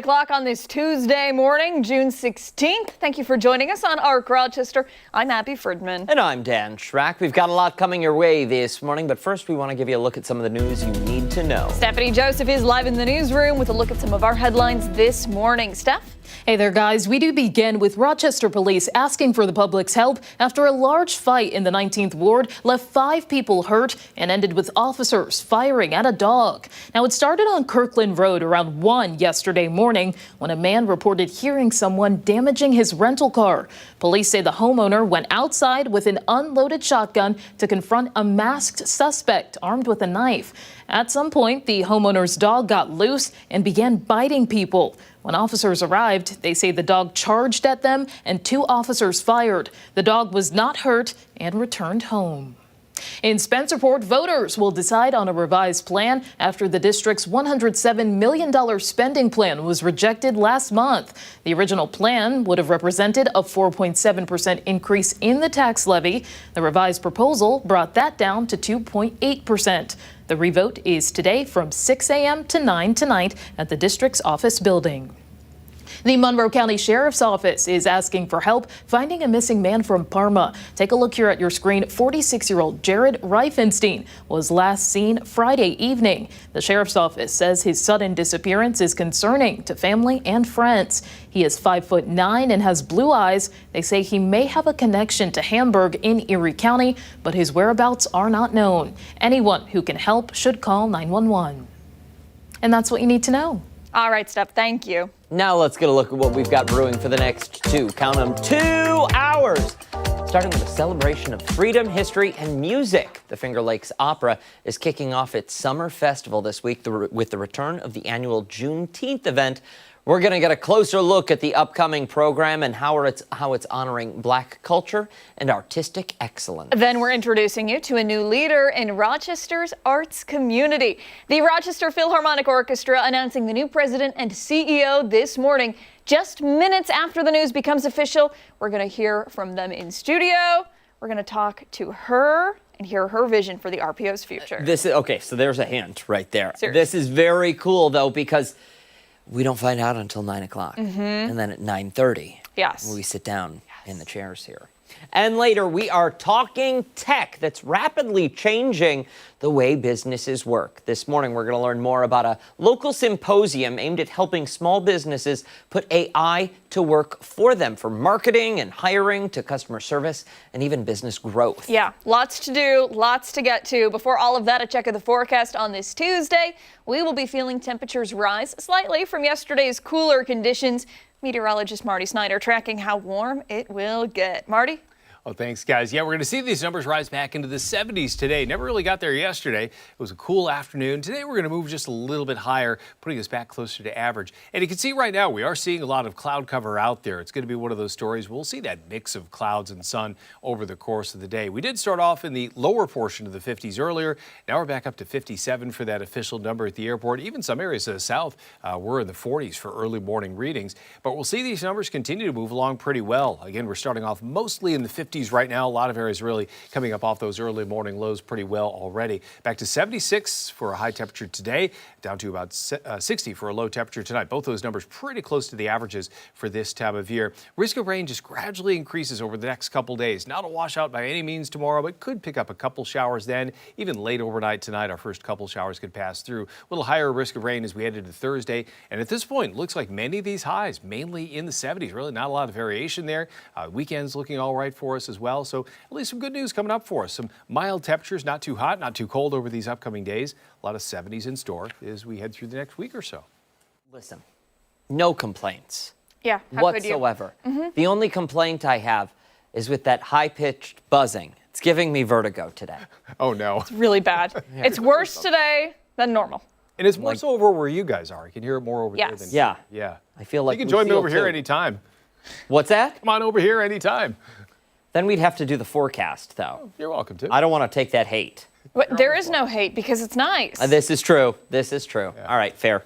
o'clock on this Tuesday morning, June 16th. Thank you for joining us on ARC Rochester. I'm Abby Fridman. And I'm Dan Schrack. We've got a lot coming your way this morning, but first we want to give you a look at some of the news you need to know. Stephanie Joseph is live in the newsroom with a look at some of our headlines this morning. Steph? Hey there, guys. We do begin with Rochester police asking for the public's help after a large fight in the 19th Ward left 5 people hurt and ended with officers firing at a dog. Now, it started on Kirkland Road around 1 yesterday morning when a man reported hearing someone damaging his rental car. Police say the homeowner went outside with an unloaded shotgun to confront a masked suspect armed with a knife. At some point, the homeowner's dog got loose and began biting people. When officers arrived, they say the dog charged at them and 2 officers fired. The dog was not hurt and returned home. In Spencerport, voters will decide on a revised plan after the district's $107 million spending plan was rejected last month. The original plan would have represented a 4.7% increase in the tax levy. The revised proposal brought that down to 2.8%. The revote is today from 6 a.m. to 9 tonight at the district's office building. The Monroe County Sheriff's Office is asking for help finding a missing man from Parma. Take a look here at your screen. 46-year-old Jared Reifenstein was last seen Friday evening. The Sheriff's Office says his sudden disappearance is concerning to family and friends. He is 5'9" and has blue eyes. They say he may have a connection to Hamburg in Erie County, but his whereabouts are not known. Anyone who can help should call 911. And that's what you need to know. All right, Steph, thank you. Now let's get a look at what we've got brewing for the next 2 hours. Starting with a celebration of freedom, history, and music. The Finger Lakes Opera is kicking off its summer festival this week with the return of the annual Juneteenth event. We're going to get a closer look at the upcoming program and how it's honoring Black culture and artistic excellence. Then we're introducing you to a new leader in Rochester's arts community. The Rochester Philharmonic Orchestra announcing the new president and CEO this morning. Just minutes after the news becomes official, we're going to hear from them in studio. We're going to talk to her and hear her vision for the RPO's future. Okay, so there's a hint right there. Seriously. This is very cool, though, because we don't find out until 9 o'clock. And then at 9:30, yes, we sit down in the chairs here. And later, we are talking tech that's rapidly changing the way businesses work. This morning, we're going to learn more about a local symposium aimed at helping small businesses put AI to work for them, from marketing and hiring to customer service and even business growth. Yeah, lots to do, lots to get to. Before all of that, a check of the forecast on this Tuesday. We will be feeling temperatures rise slightly from yesterday's cooler conditions. Meteorologist Marty Snyder tracking how warm it will get. Marty? Oh, thanks, guys. Yeah, we're going to see these numbers rise back into the 70s today. Never really got there yesterday. It was a cool afternoon. Today, we're going to move just a little bit higher, putting us back closer to average. And you can see right now, we are seeing a lot of cloud cover out there. It's going to be one of those stories. We'll see that mix of clouds and sun over the course of the day. We did start off in the lower portion of the 50s earlier. Now we're back up to 57 for that official number at the airport. Even some areas to the south were in the 40s for early morning readings. But we'll see these numbers continue to move along pretty well. Again, we're starting off mostly in the 50s right now. A lot of areas really coming up off those early morning lows pretty well already. Back to 76 for a high temperature today, down to about 60 for a low temperature tonight. Both those numbers pretty close to the averages for this time of year. Risk of rain just gradually increases over the next couple days. Not a washout by any means tomorrow, but could pick up a couple showers then. Even late overnight tonight, our first couple showers could pass through. A little higher risk of rain as we head into Thursday. And at this point, looks like many of these highs, mainly in the 70s. Really not a lot of variation there. Weekend's looking all right for us as well. So at least some good news coming up for us. Some mild temperatures, not too hot, not too cold over these upcoming days. A lot of 70s in store as we head through the next week or so. Listen, no complaints. Yeah, whatsoever. The only complaint I have is with that high-pitched buzzing. It's giving me vertigo today. Oh, no. It's really bad. It's worse today than normal. And it's more so over where you guys are. You can hear it more over there than Yeah. Yeah. I feel like you can join me over here too. anytime. What's that? Come on over here anytime. Then we'd have to do the forecast, though. You're welcome to. I don't want to take that hate. But there is no hate because it's nice. This is true. This is true. Yeah. All right, fair.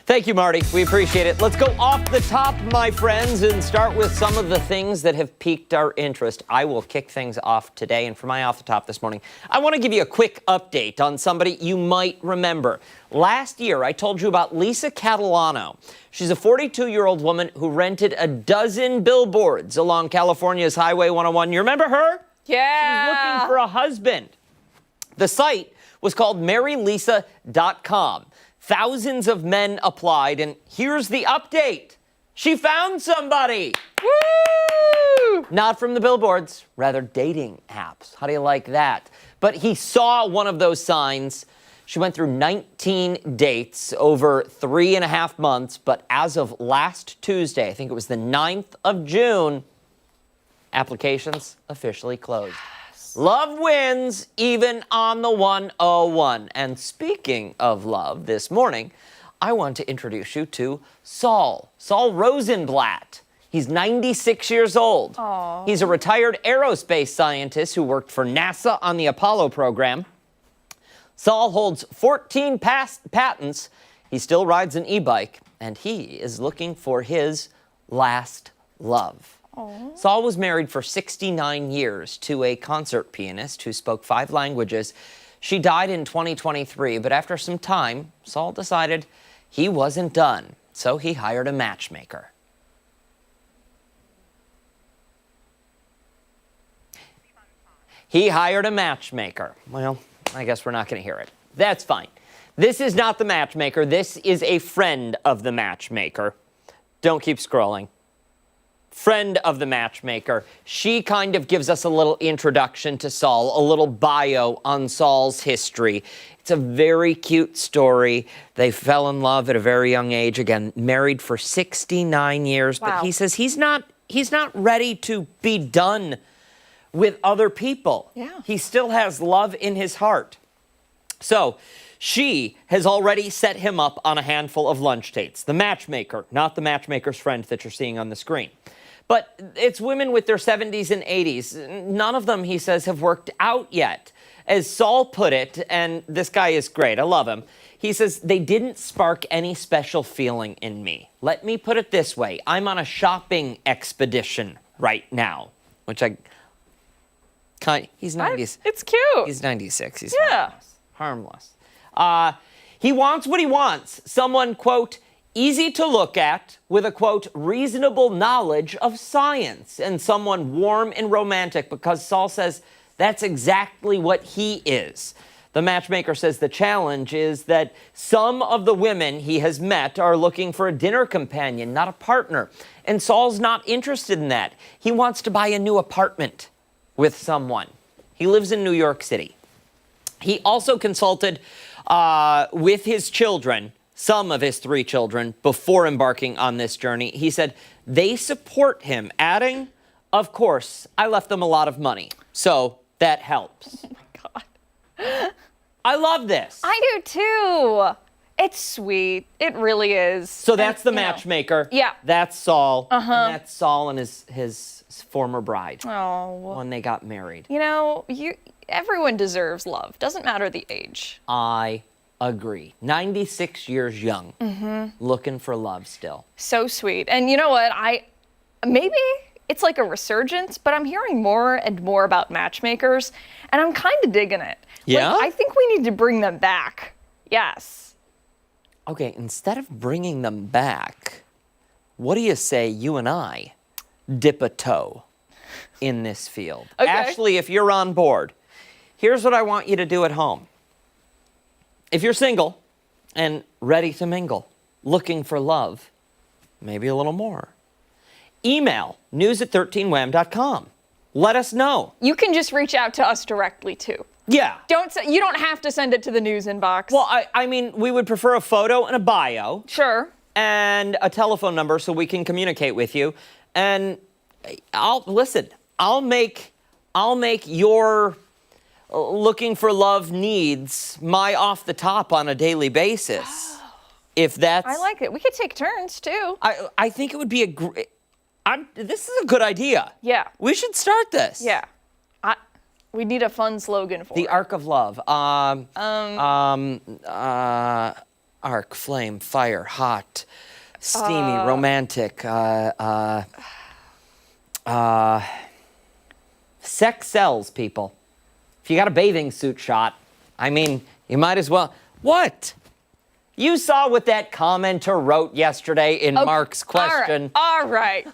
Thank you, Marty. We appreciate it. Let's go off the top, my friends, and start with some of the things that have piqued our interest. I will kick things off today, and for my off the top this morning, I want to give you a quick update on somebody you might remember. Last year, I told you about Lisa Catalano. She's a 42-year-old woman who rented a dozen billboards along California's Highway 101. You remember her? Yeah. She was looking for a husband. The site was called marylisa.com. Thousands of men applied, and here's the update. She found somebody. Woo! Not from the billboards, rather dating apps. How do you like that? But he saw one of those signs. She went through 19 dates over 3.5 months, but as of last Tuesday, I think it was the 9th of June, applications officially closed. Love wins, even on the 101. And speaking of love, this morning, I want to introduce you to Saul Rosenblatt. He's 96 years old. Aww. He's a retired aerospace scientist who worked for NASA on the Apollo program. Saul holds 14 patents. He still rides an e-bike, and he is looking for his last love. Aww. Saul was married for 69 years to a concert pianist who spoke 5 languages. She died in 2023, but after some time, Saul decided he wasn't done, so he hired a matchmaker. Well, I guess we're not going to hear it. That's fine. This is not the matchmaker. This is a friend of the matchmaker. Don't keep scrolling. Friend of the matchmaker. She kind of gives us a little introduction to Saul, a little bio on Saul's history. It's a very cute story. They fell in love at a very young age. Again, married for 69 years. Wow. But he says he's not ready to be done with other people. Yeah. He still has love in his heart. So she has already set him up on a handful of lunch dates. The matchmaker, not the matchmaker's friend that you're seeing on the screen. But it's women with their 70s and 80s. None of them, he says, have worked out yet. As Saul put it, and this guy is great, I love him, he says, they didn't spark any special feeling in me. Let me put it this way. I'm on a shopping expedition right now, which he's 90s. It's cute. He's 96. He's Yeah. harmless. He wants what he wants. Someone, quote, easy to look at with a, quote, reasonable knowledge of science, and someone warm and romantic, because Saul says that's exactly what he is. The matchmaker says the challenge is that some of the women he has met are looking for a dinner companion, not a partner. And Saul's not interested in that. He wants to buy a new apartment with someone. He lives in New York City. He also consulted with his children, some of his 3 children, before embarking on this journey. He said they support him, adding, of course, I left them a lot of money, so that helps. Oh my God. I love this. I do too. It's sweet. It really is. So that's the And, you know, matchmaker. Yeah. That's Saul. And that's Saul and his former bride Oh. when they got married. You know, everyone deserves love. Doesn't matter the age. I agree. 96 years young, looking for love still. So sweet. And you know what? Maybe it's like a resurgence, but I'm hearing more and more about matchmakers, and I'm kind of digging it. Yeah? Like, I think we need to bring them back. Yes. Okay, instead of bringing them back, what do you say you and I dip a toe in this field? Okay. Ashley, if you're on board, here's what I want you to do at home. If you're single and ready to mingle, looking for love, maybe a little more, email news@13wham.com. Let us know. You can just reach out to us directly too. Yeah. You don't have to send it to the news inbox. Well, I mean, we would prefer a photo and a bio sure. and a telephone number so we can communicate with you. And I'll make your looking for love needs my off the top on a daily basis. If that's, I like it. We could take turns too. I think it would be this is a good idea. Yeah. We should start this. Yeah. We need a fun slogan for The it. Arc of Love. arc, flame, fire, hot, steamy, romantic, sex sells, people. If you got a bathing suit shot, I mean, you might as well. What? You saw what that commenter wrote yesterday in Mark's question. All right.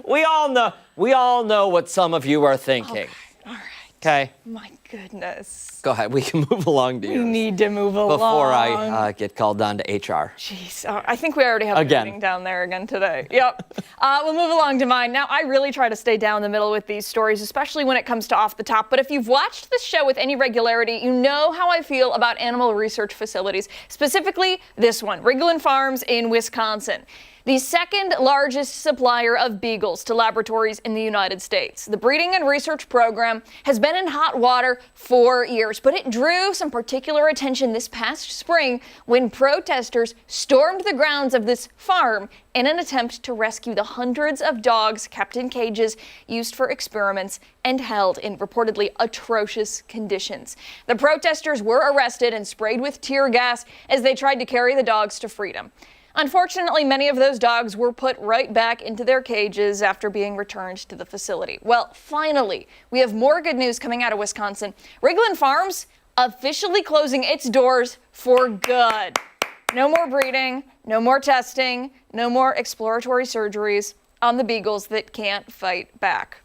We all know what some of you are thinking. Okay. All right. Okay. My goodness. Go ahead. We can move along to We yours need to move along. before I get called on to HR. Jeez, I think we already have a Again. meeting down there again today. Yep. We'll move along to mine. Now, I really try to stay down the middle with these stories, especially when it comes to off the top. But if you've watched this show with any regularity, you know how I feel about animal research facilities, specifically this one, Rigland Farms in Wisconsin, the second largest supplier of beagles to laboratories in the United States. The breeding and research program has been in hot water for years, but it drew some particular attention this past spring when protesters stormed the grounds of this farm in an attempt to rescue the hundreds of dogs kept in cages used for experiments and held in reportedly atrocious conditions. The protesters were arrested and sprayed with tear gas as they tried to carry the dogs to freedom. Unfortunately, many of those dogs were put right back into their cages after being returned to the facility. Well, finally, we have more good news coming out of Wisconsin. Rigland Farms officially closing its doors for good. No more breeding, no more testing, no more exploratory surgeries on the beagles that can't fight back.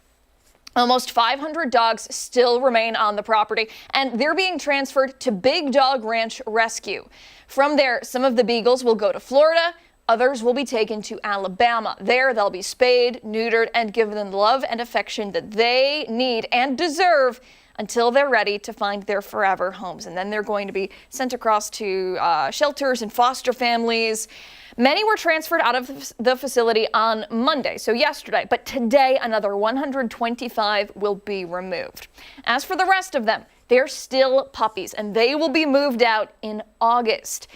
Almost 500 dogs still remain on the property, and they're being transferred to Big Dog Ranch Rescue. From there, some of the beagles will go to Florida, others will be taken to Alabama. There, they'll be spayed, neutered, and given the love and affection that they need and deserve until they're ready to find their forever homes. And then they're going to be sent across to shelters and foster families. Many were transferred out of the facility on Monday, so yesterday, but today another 125 will be removed. As for the rest of them, they're still puppies, and they will be moved out in August.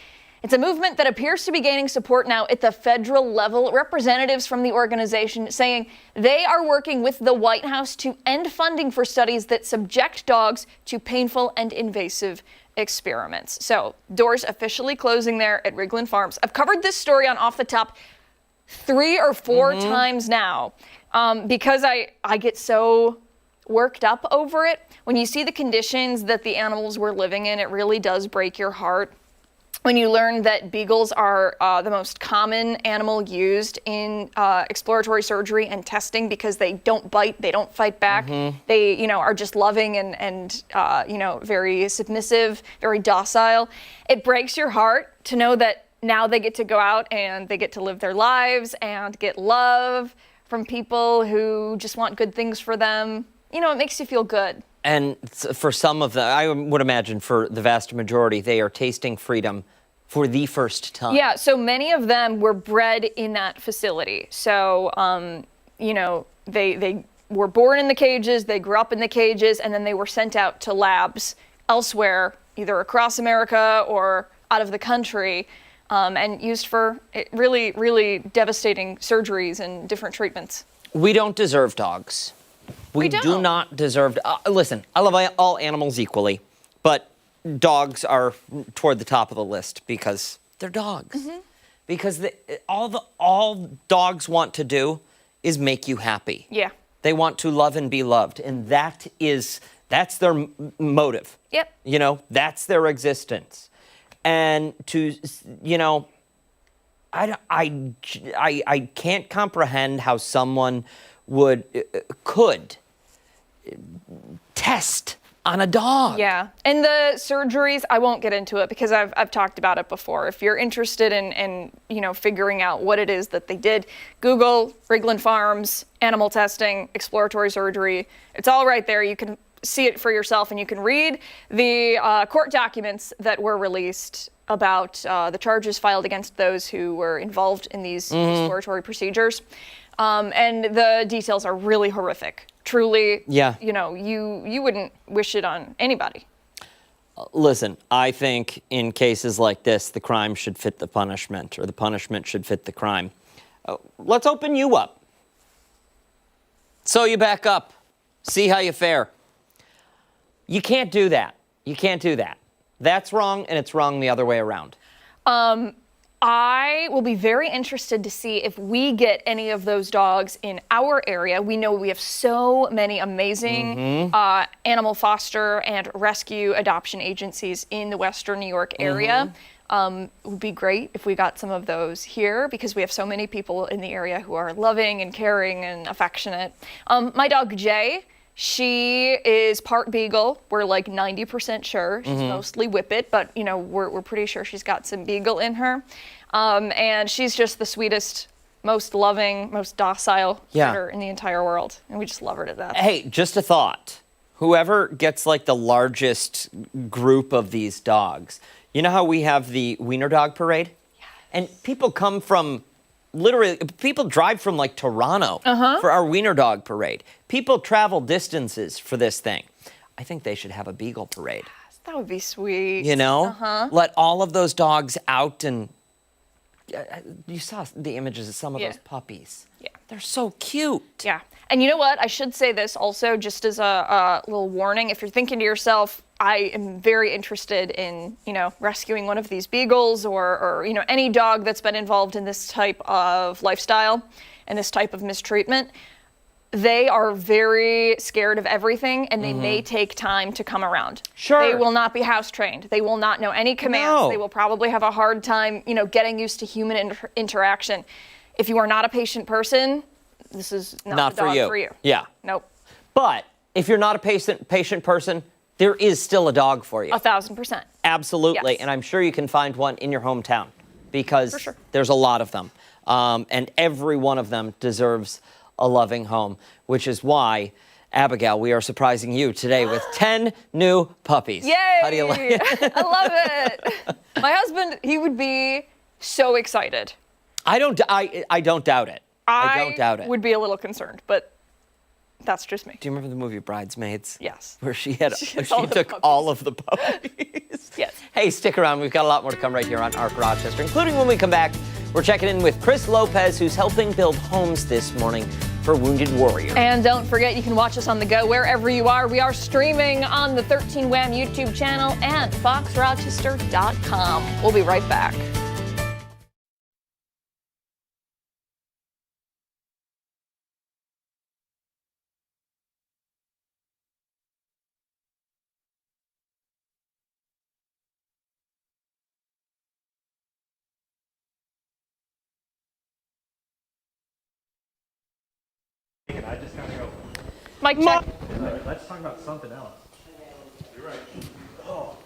It's a movement that appears to be gaining support now at the federal level. Representatives from the organization saying they are working with the White House to end funding for studies that subject dogs to painful and invasive experiments. So, doors officially closing there at Rigland Farms. I've covered this story on Off the Top 3 or 4 times now because I get so worked up over it. When you see the conditions that the animals were living in, it really does break your heart. When you learn that beagles are the most common animal used in exploratory surgery and testing because they don't bite, they don't fight back, they, are just loving and very submissive, very docile. It breaks your heart to know that now they get to go out and they get to live their lives and get love from people who just want good things for them. It makes you feel good. And for some of them, I would imagine for the vast majority, they are tasting freedom for the first time. Yeah, so many of them were bred in that facility. So, they were born in the cages, they grew up in the cages, and then they were sent out to labs elsewhere, either across America or out of the country, and used for really, really devastating surgeries and different treatments. We don't deserve dogs. We do not deserve. Listen, I love all animals equally, but dogs are toward the top of the list because they're dogs. Because all dogs want to do is make you happy. Yeah. They want to love and be loved, and that's their motive. Yep. That's their existence. And I can't comprehend how someone could test on a dog. Yeah, and the surgeries, I won't get into it because I've talked about it before. If you're interested in figuring out what it is that they did, Google Rigland Farms, animal testing, exploratory surgery. It's all right there. You can see it for yourself, and you can read the court documents that were released about the charges filed against those who were involved in these exploratory procedures. And the details are really horrific. Truly, yeah. You wouldn't wish it on anybody. Listen, I think in cases like this, the crime should fit the punishment, or the punishment should fit the crime. Let's open you up. Sew you back up. See how you fare. You can't do that. You can't do that. That's wrong, and it's wrong the other way around. I will be very interested to see if we get any of those dogs in our area. We know we have so many amazing animal foster and rescue adoption agencies in the Western New York area. It would be great if we got some of those here because we have so many people in the area who are loving and caring and affectionate. My dog Jay, she is part Beagle. We're like 90% sure. She's mostly Whippet, but you know, we're pretty sure she's got some Beagle in her. And she's just the sweetest, most loving, most docile critter in the entire world. And we just love her to death. Hey, just a thought. Whoever gets like the largest group of these dogs, you know how we have the Wiener Dog Parade? Yes. And people come from literally, people drive from like Toronto for our Wiener Dog Parade. People travel distances for this thing. I think they should have a Beagle Parade. Yes, that would be sweet. You know? Let all of those dogs out and... you saw the images of some of those puppies. Yeah. They're so cute. Yeah. And you know what? I should say this also, just as a little warning. If you're thinking to yourself, I am very interested in, you know, rescuing one of these beagles or you know, any dog that's been involved in this type of lifestyle and this type of mistreatment, they are very scared of everything and they may take time to come around. Sure. They will not be house trained. They will not know any commands. No. They will probably have a hard time, you know, getting used to human interaction. If you are not a patient person, this is not the dog for you. Yeah. Nope. But if you're not a patient person, there is still a dog for you. 1,000%. Absolutely. Yes. And I'm sure you can find one in your hometown because For sure. there's a lot of them. And every one of them deserves a loving home, which is why, Abigail, we are surprising you today with 10 new puppies. Yay! How do you like it? I love it. My husband, he would be so excited. I don't doubt it. I don't doubt it. Would be a little concerned, but that's just me. Do you remember the movie Bridesmaids? Yes. Where she all the took puppies. all of the puppies. Yes. Hey, stick around. We've got a lot more to come right here on ARC Rochester, including when we come back, we're checking in with Chris Lopez, who's helping build homes this morning for Wounded Warrior. And don't forget, you can watch us on the go wherever you are. We are streaming on the 13 Wham YouTube channel and foxrochester.com. We'll be right back. I just gotta go. Mic check. Let's talk about something else. You're right. Oh.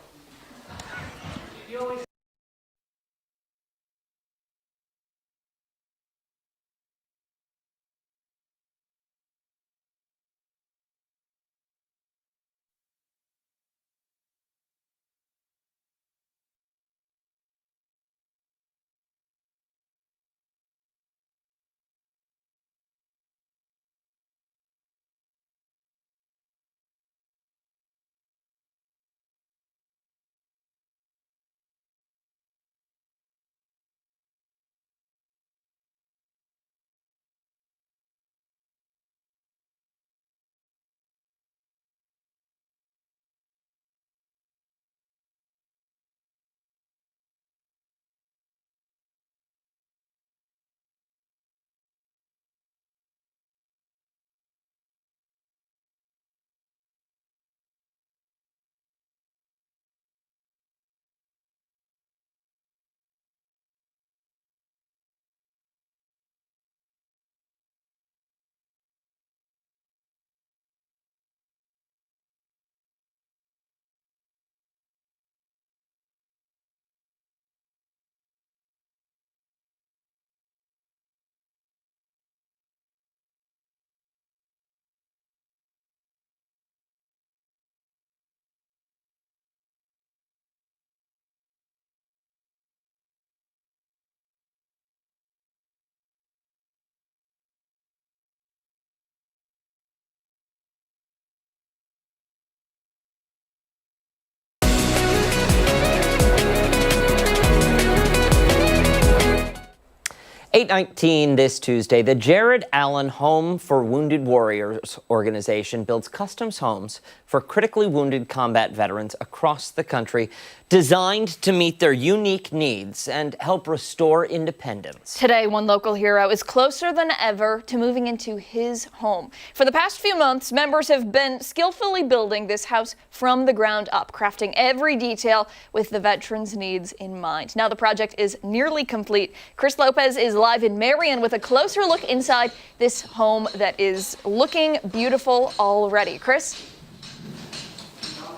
8:19 this Tuesday, the Jared Allen Home for Wounded Warriors organization builds custom homes for critically wounded combat veterans across the country, designed to meet their unique needs and help restore independence. Today, one local hero is closer than ever to moving into his home. For the past few months, members have been skillfully building this house from the ground up, crafting every detail with the veterans' needs in mind. Now the project is nearly complete. Chris Lopez is live in Marion with a closer look inside this home that is looking beautiful already. Chris?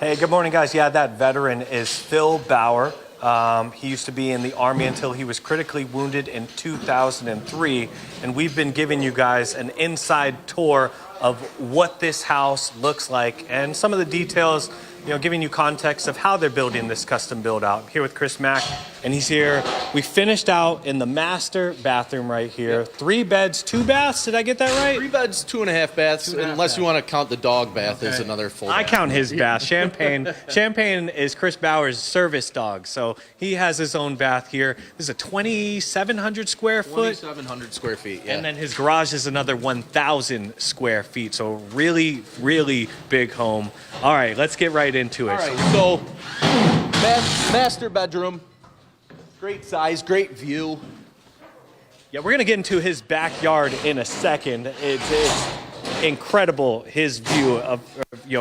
Hey, good morning, guys. Yeah, that veteran is Phil Bauer. He used to be in the Army until he was critically wounded in 2003. And we've been giving you guys an inside tour of what this house looks like and some of the details, giving you context of how they're building this custom build out. I'm here with Chris Mack, and he's here. We finished out in the master bathroom right here. 3 beds, 2 baths. Did I get that right? 3 beds, 2.5 baths, unless you want to count the dog bath as another full I bath. count his bath. Champagne. Champagne is Chris Bauer's service dog, so he has his own bath here. This is a 2,700 square foot. 2,700 square feet, yeah. And then his garage is another 1,000 square feet. So really, really big home. All right, let's get right into it. All right, so master bedroom, great size, great view. Yeah, we're gonna get into his backyard in a second. It's incredible, his view of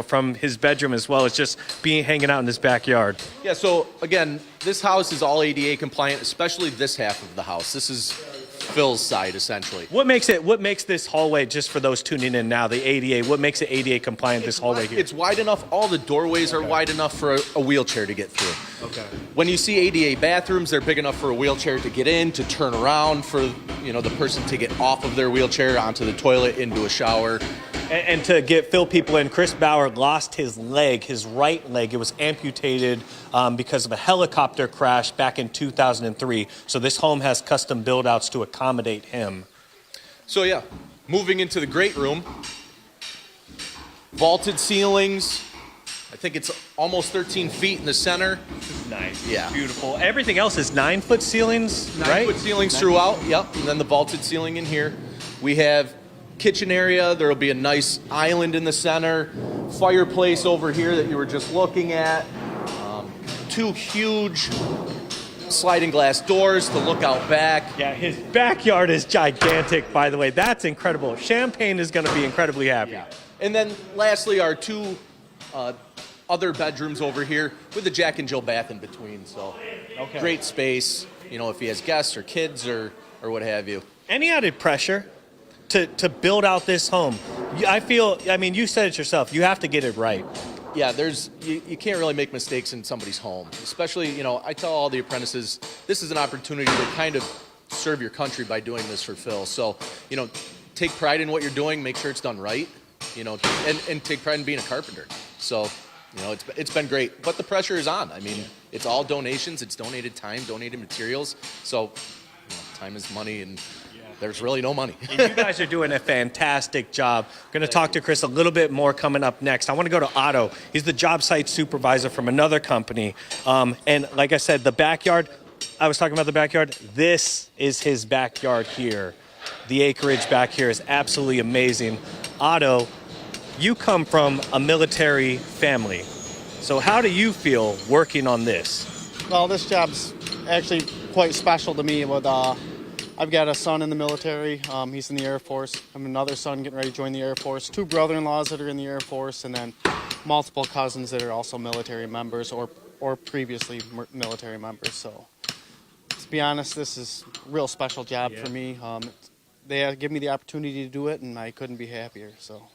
from his bedroom as well as just hanging out in his backyard. Yeah, so again, this house is all ADA compliant, especially this half of the house. This is Phil's side, essentially. What makes this hallway, just for those tuning in now, the ADA, what makes it ADA compliant, this hallway here? It's wide enough, all the doorways are wide enough for a wheelchair to get through. Okay. When you see ADA bathrooms, they're big enough for a wheelchair to get in, to turn around, for the person to get off of their wheelchair onto the toilet, into a shower. And to fill people in, Chris Bauer lost his leg, his right leg. It was amputated because of a helicopter crash back in 2003. So this home has custom build-outs to accommodate him. So yeah, moving into the great room. Vaulted ceilings. I think it's almost 13 feet in the center. Nice. Yeah. Beautiful. Everything else is 9-foot ceilings, right? 9-foot ceilings throughout, yep. And then the vaulted ceiling in here. We have kitchen area. There will be a nice island in the center. Fireplace over here that you were just looking at. 2 huge sliding glass doors to look out back. Yeah, his backyard is gigantic, by the way. That's incredible. Champagne is going to be incredibly happy. Yeah. And then lastly, our 2 other bedrooms over here with a Jack and Jill bath in between. So great space, if he has guests or kids or what have you. Any added pressure to build out this home? You said it yourself, you have to get it right. Yeah, you can't really make mistakes in somebody's home. Especially, I tell all the apprentices, this is an opportunity to kind of serve your country by doing this for Phil. So, take pride in what you're doing, make sure it's done right, and take pride in being a carpenter. So, it's been great. But the pressure is on. It's all donations, it's donated time, donated materials. So, time is money, and there's really no money. You guys are doing a fantastic job. I'm going to talk to Chris a little bit more coming up next. I want to go to Otto. He's the job site supervisor from another company. And like I said, the backyard, I was talking about the backyard. This is his backyard here. The acreage back here is absolutely amazing. Otto, you come from a military family. So how do you feel working on this? Well, this job's actually quite special to me. I've got a son in the military. He's in the Air Force. I have another son getting ready to join the Air Force. 2 brother-in-laws that are in the Air Force, and then multiple cousins that are also military members or previously military members. So, to be honest, this is a real special job for me. They give me the opportunity to do it, and I couldn't be happier. So,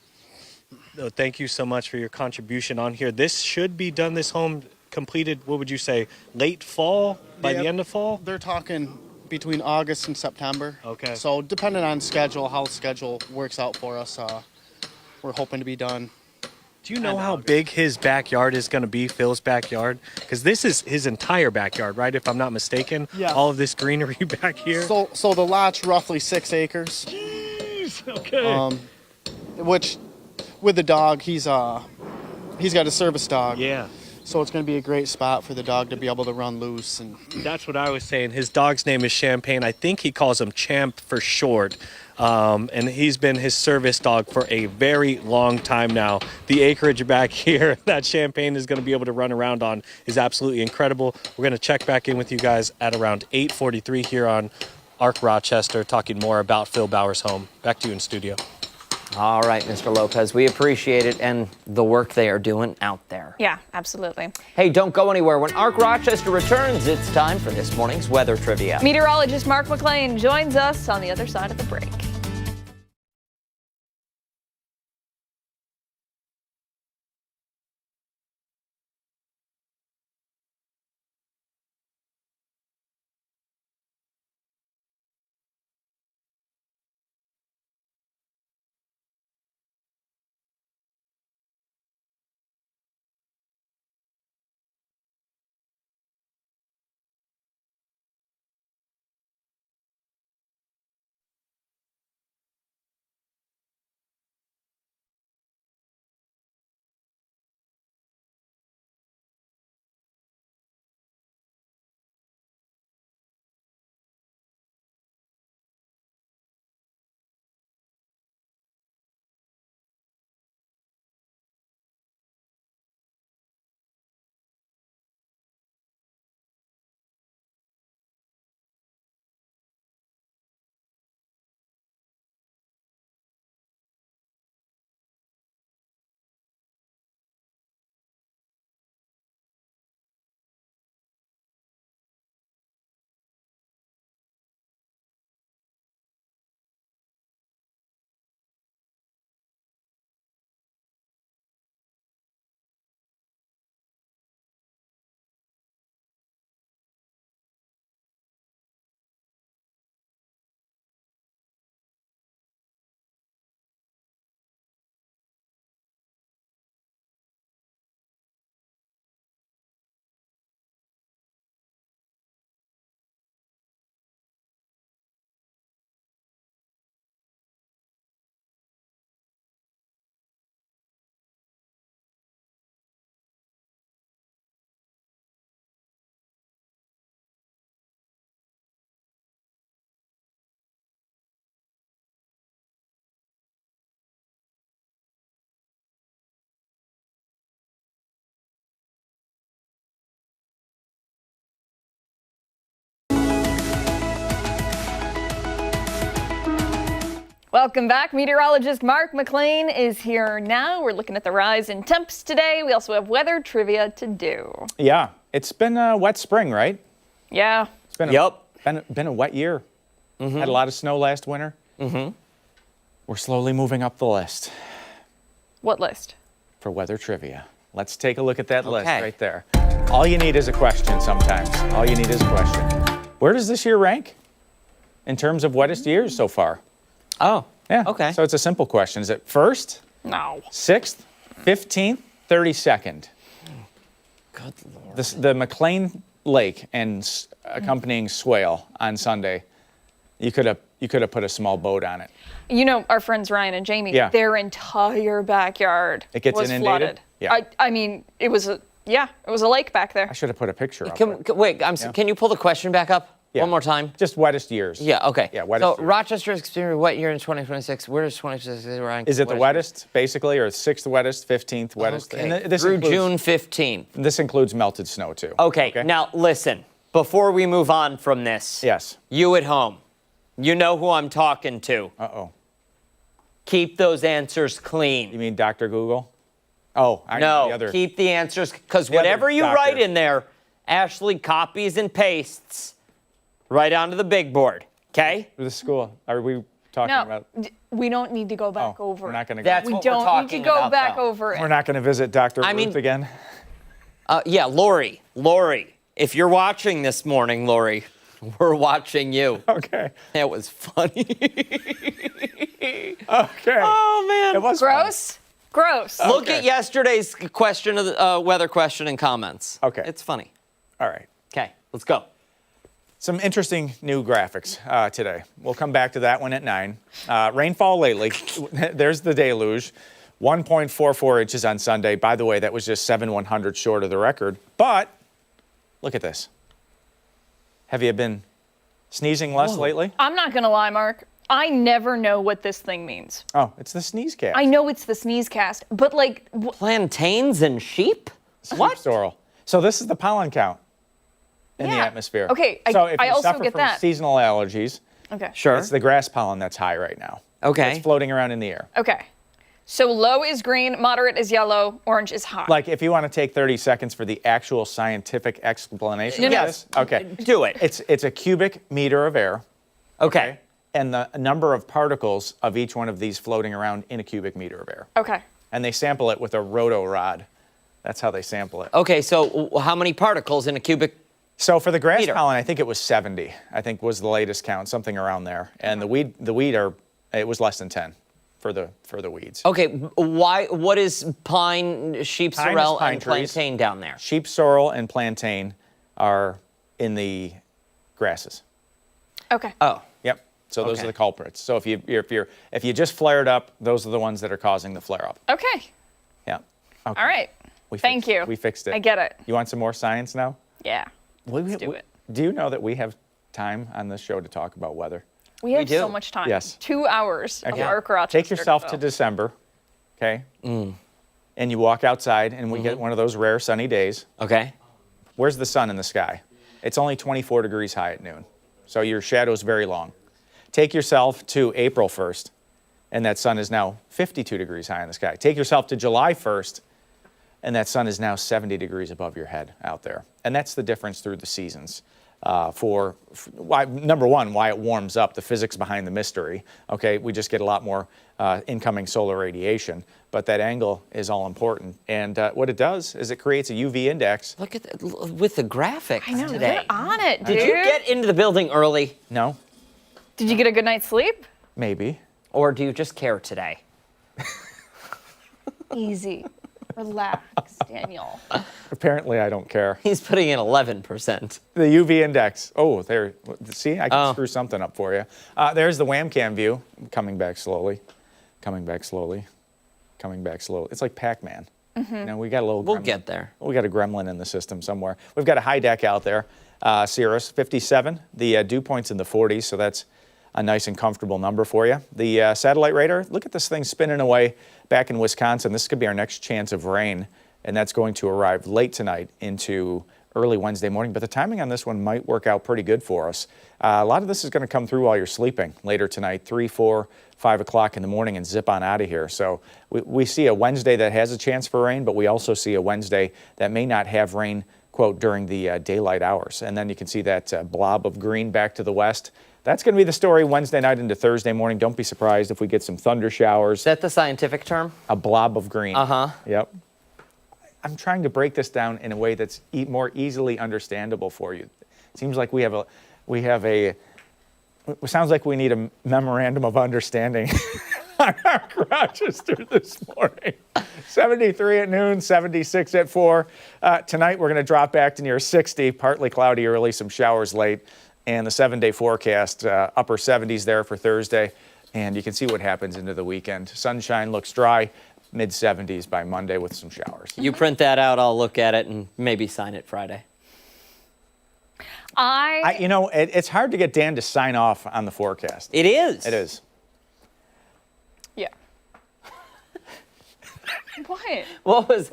thank you so much for your contribution on here. This should be done. This home completed. What would you say? Late fall? By the end of fall? They're talking between August and September. Okay. So depending on how schedule works out for us, we're hoping to be done. Do you know how big his backyard is going to be, Phil's backyard? Because this is his entire backyard, right? If I'm not mistaken. Yeah. All of this greenery back here. So the lot's roughly 6 acres. Jeez. Okay. Which, with the dog, he's got a service dog. Yeah. So it's going to be a great spot for the dog to be able to run loose. And That's what I was saying. His dog's name is Champagne. I think he calls him Champ for short. And he's been his service dog for a very long time now. The acreage back here that Champagne is going to be able to run around on is absolutely incredible. We're going to check back in with you guys at around 8:43 here on Arc Rochester, talking more about Phil Bauer's home. Back to you in studio. All right, Mr. Lopez, we appreciate it and the work they are doing out there. Yeah, absolutely. Hey, don't go anywhere. When Arc Rochester returns, it's time for this morning's weather trivia. Meteorologist Mark McLean joins us on the other side of the break. Welcome back. Meteorologist Mark McLean is here now. We're looking at the rise in temps today. We also have weather trivia to do. Yeah, it's been a wet spring, right? Yeah. It's been been a wet year. Had a lot of snow last winter. We're slowly moving up the list What list? for weather trivia. Let's take a look at that list Okay. right there. All you need is a question sometimes. All you need is a question. Where does this year rank in terms of wettest years so far? Oh, Yeah. okay. So it's a simple question. Is it first, No. 6th, 15th, 32nd? Good Lord. The McLean Lake and accompanying swale on Sunday. You could have put a small boat on it. You know, our friends Ryan and Jamie, Yeah. their entire backyard It gets was inundated? flooded. Yeah. I mean, it was a lake back there. I should have put a picture up. Wait, can you pull the question back up Yeah. one more time? Just wettest years. Yeah, okay. Yeah, wettest So years. Rochester's experiencing wet year in 2026. Where does 2026 rank? Is it the wettest, basically, or 6th wettest, 15th wettest? Okay. And this Through includes, June 15th. This includes melted snow, too. Okay, now listen. Before we move on from this, Yes. you at home, you know who I'm talking to. Uh-oh. Keep those answers You clean. mean Dr. Google? Oh, I know the No, other. keep the answers, because The other whatever you doctor. write in there, Ashley copies and pastes right onto the big board, okay? The school. Are we talking No, about? we don't need to go back Oh, over we're it. not going to That's go. We what we're don't need talking to go about, back though. over it. We're not going to visit Dr. I Ruth mean- again. Yeah, Lori, if you're watching this morning, Lori, we're watching you. Okay. That was funny. Okay. Oh, man. It was fun. Gross. Look Okay. at yesterday's question of the weather question and comments. Okay. It's funny. All right. Okay, let's go. Some interesting new graphics today. We'll come back to that one at 9. Rainfall lately. There's the deluge. 1.44 inches on Sunday. By the way, that was just 7/100 short of the record. But look at this. Have you been sneezing less lately? I'm not going to lie, Mark. I never know what this thing means. Oh, it's the sneeze cast. I know it's the sneeze cast, but like, Plantains and sheep? What? Sorrel. So this is the pollen count in the Yeah. atmosphere. Okay, so if I you also suffer get from that. seasonal allergies, okay. Sure. it's the grass pollen that's high right now. Okay. It's floating around in the air. Okay. So low is green, moderate is yellow, orange is high. Like if you want to take 30 seconds for the actual scientific explanation of Yes. this. Okay. Do it. It's a cubic meter of air. Okay. And the number of particles of each one of these floating around in a cubic meter of air. Okay. And they sample it with a roto rod. That's how they sample it. Okay, so how many particles in a cubic? So for the grass Meter. pollen, I think it was 70. I think was the latest count, something around there. And the weed it was less than 10 for the weeds. Okay, what is pine, sheep, Pine is sorrel, pine and trees. plantain down there? Sheep, sorrel, and plantain are in the grasses. Okay. Oh, Yep. So those Okay. are the culprits. So if you just flared up, those are the ones that are causing the flare up. Okay. Yeah. Okay. All right. We Thank fixed- you. We fixed it. I get it. You want some more science now? Yeah. Let's do it. Do you know that we have time on this show to talk about weather? We have do. so much time. Yes. 2 hours of Okay. Arc Rochester. Take yourself to fill. December, okay? And you walk outside, and we get one of those rare sunny days. okay. Where's the sun in the sky? It's only 24 degrees high at noon, so your shadow's very long. Take yourself to April 1st, and that sun is now 52 degrees high in the sky. Take yourself to July 1st, and that sun is now 70 degrees above your head out there. And that's the difference through the seasons. For why, number one, why it warms up, the physics behind the mystery. Okay, we just get a lot more incoming solar radiation, but that angle is all important. And what it does is it creates a UV index. Look at with the graphics I know. today. Get on it, dude. Did you get into the building early, No, Did you get a good night's sleep? maybe. or do you just care today? Easy. Relax, Daniel. Apparently, I don't care. He's putting in 11%. The UV index. Oh, there. See, I can Oh. screw something up for you. There's the wham-cam view. Coming back slowly. Coming back slowly. Coming back slowly. It's like Pac-Man. You know, we got a little. We'll gremlin. get there. We got a gremlin in the system somewhere. We've got a high deck out there. Cirrus 57. The dew point's in the 40s, so that's a nice and comfortable number for you. The satellite radar. Look at this thing spinning away back in Wisconsin. This could be our next chance of rain, and that's going to arrive late tonight into early Wednesday morning. But the timing on this one might work out pretty good for us. A lot of this is going to come through while you're sleeping later tonight, 3, 4, 5 o'clock in the morning, and zip on out of here. So we see a Wednesday that has a chance for rain, but we also see a Wednesday that may not have rain, quote, during the daylight hours. And then you can see that blob of green back to the west. That's going to be the story Wednesday night into Thursday morning. Don't be surprised if we get some thunder showers. Is that the scientific term? A blob of green. Uh-huh. Yep. I'm trying to break this down in a way that's more easily understandable for you. It seems like it sounds like we need a memorandum of understanding on our Rochester this morning. 73 at noon, 76 at 4. Tonight we're going to drop back to near 60, partly cloudy early, some showers late. And the 7-day forecast, upper 70s there for Thursday. And you can see what happens into the weekend. Sunshine looks dry, mid 70s by Monday with some showers. You print that out, I'll look at it and maybe sign it Friday. It's hard to get Dan to sign off on the forecast. It is. It is. Yeah. What? What was...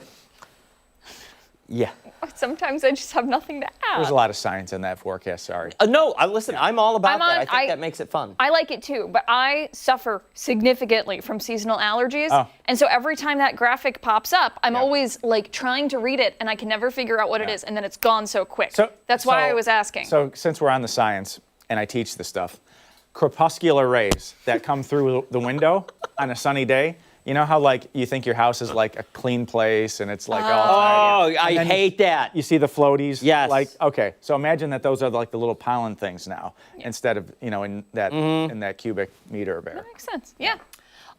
Yeah. Sometimes I just have nothing to add. There's a lot of science in that forecast, sorry. No, listen, I'm all about I'm that. on- I think that makes it fun. I like it too, but I suffer significantly from seasonal allergies. Oh. And so every time that graphic pops up, I'm always like trying to read it and I can never figure out what it is, and then it's gone so quick. That's why I was asking. So since we're on the science, and I teach this stuff, crepuscular rays that come through the window on a sunny day, you know how like you think your house is like a clean place and it's like all tidy? Oh, I hate that. You see the floaties? Yes. Like, okay, so imagine that those are like the little pollen things now instead of, in that cubic meter of air. That makes sense. Yeah. You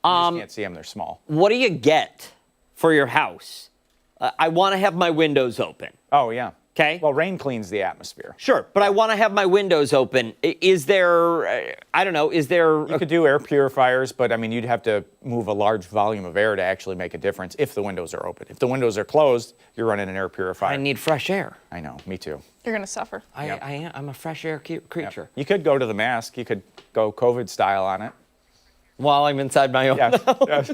just can't see them, they're small. What do you get for your house? I want to have my windows open. Oh, yeah. Okay. Well, rain cleans the atmosphere. Sure, but I want to have my windows open. Is there, I don't know, is there... You could do air purifiers, but I mean, you'd have to move a large volume of air to actually make a difference if the windows are open. If the windows are closed, you're running an air purifier. I need fresh air. I know, me too. You're going to suffer. I'm a fresh air creature. You could go to the mask. You could go COVID style on it. While I'm inside my own Yes. house. Yes.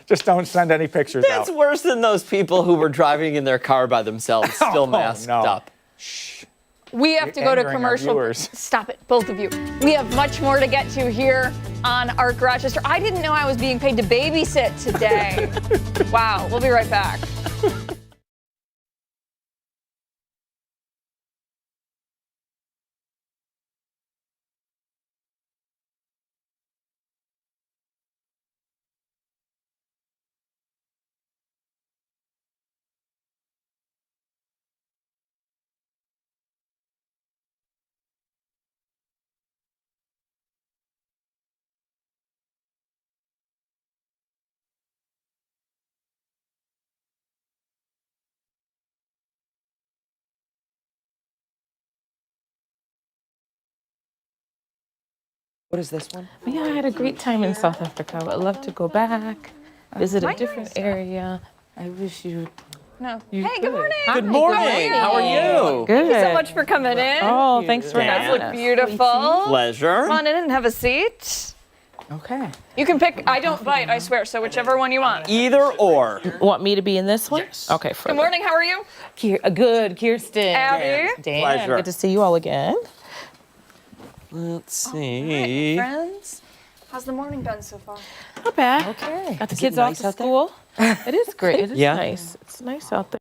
Just don't send any pictures out. That's worse than those people who were driving in their car by themselves, still masked up. Shh. We have to go to angering our commercial. viewers. Stop it, both of you. We have much more to get to here on ARC Rochester. I didn't know I was being paid to babysit today. Wow, we'll be right back. What is this one? Yeah, I had a great time in South Africa. I would love to go back, visit a Nice. different area. I wish you. No. You Hey, good could. morning. Good morning. How are you? Good. Thank you so much for coming in. Oh, thanks for You guys having look us. beautiful. Pleasure. Come on in and have a seat. Okay. You can pick. I don't bite, I swear. So whichever one you want. Either or. Want me to be in this one? Yes. Okay. Good morning. How are you? Good, Kirsten. Abby. Dan. Pleasure. Good to see you all again. Let's see. Friends, how's the morning been so far? Not bad. Okay. Got the Is it kids off nice to out there? school. It is great. It is Yeah? nice. It's nice out there.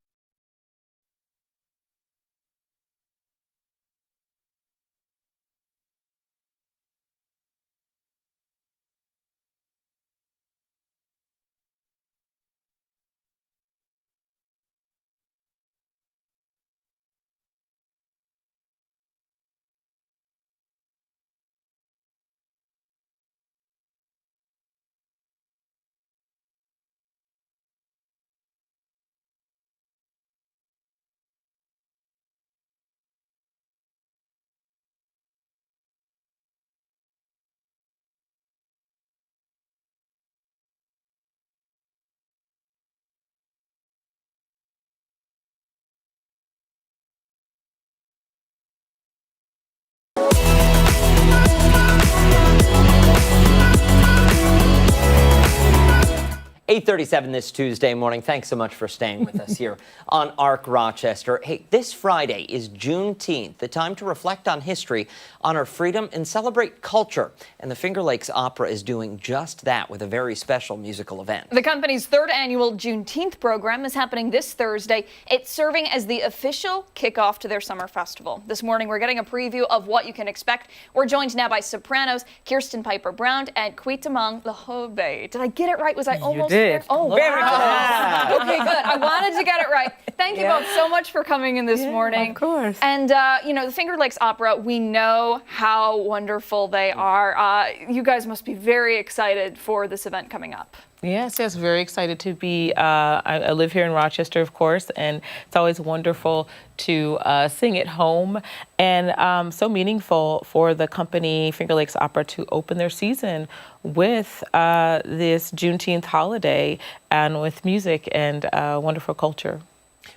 .37 this Tuesday morning. Thanks so much for staying with us here on ARC Rochester. Hey, this Friday is Juneteenth, the time to reflect on history, honor freedom, and celebrate culture. And the Finger Lakes Opera is doing just that with a very special musical event. The company's third annual Juneteenth program is happening this Thursday. It's serving as the official kickoff to their summer festival. This morning, we're getting a preview of what you can expect. We're joined now by sopranos Kirsten Piper Brown and Kwitamang Lahobe. Did I get it right? Was I almost there? Oh, Very wow. good. Okay, good. I wanted to get it right. Thank you both so much for coming in this morning. Of course. And, you know, the Finger Lakes Opera, we know how wonderful they are. You guys must be very excited for this event coming up. Yes, very excited to be. I live here in Rochester, of course, and it's always wonderful to sing at home, and so meaningful for the company Finger Lakes Opera to open their season with this Juneteenth holiday and with music and wonderful culture.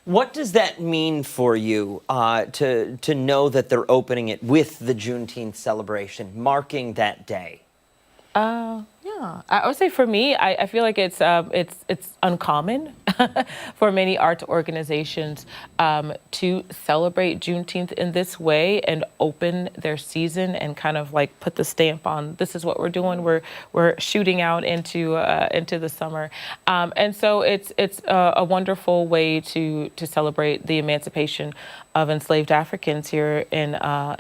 What does that mean for you to know that they're opening it with the Juneteenth celebration, marking that day? Yeah, I would say for me, I feel like it's uncommon for many arts organizations to celebrate Juneteenth in this way and open their season and kind of like put the stamp on this is what we're doing. We're shooting out into the summer, and so it's a wonderful way to celebrate the emancipation of enslaved Africans here in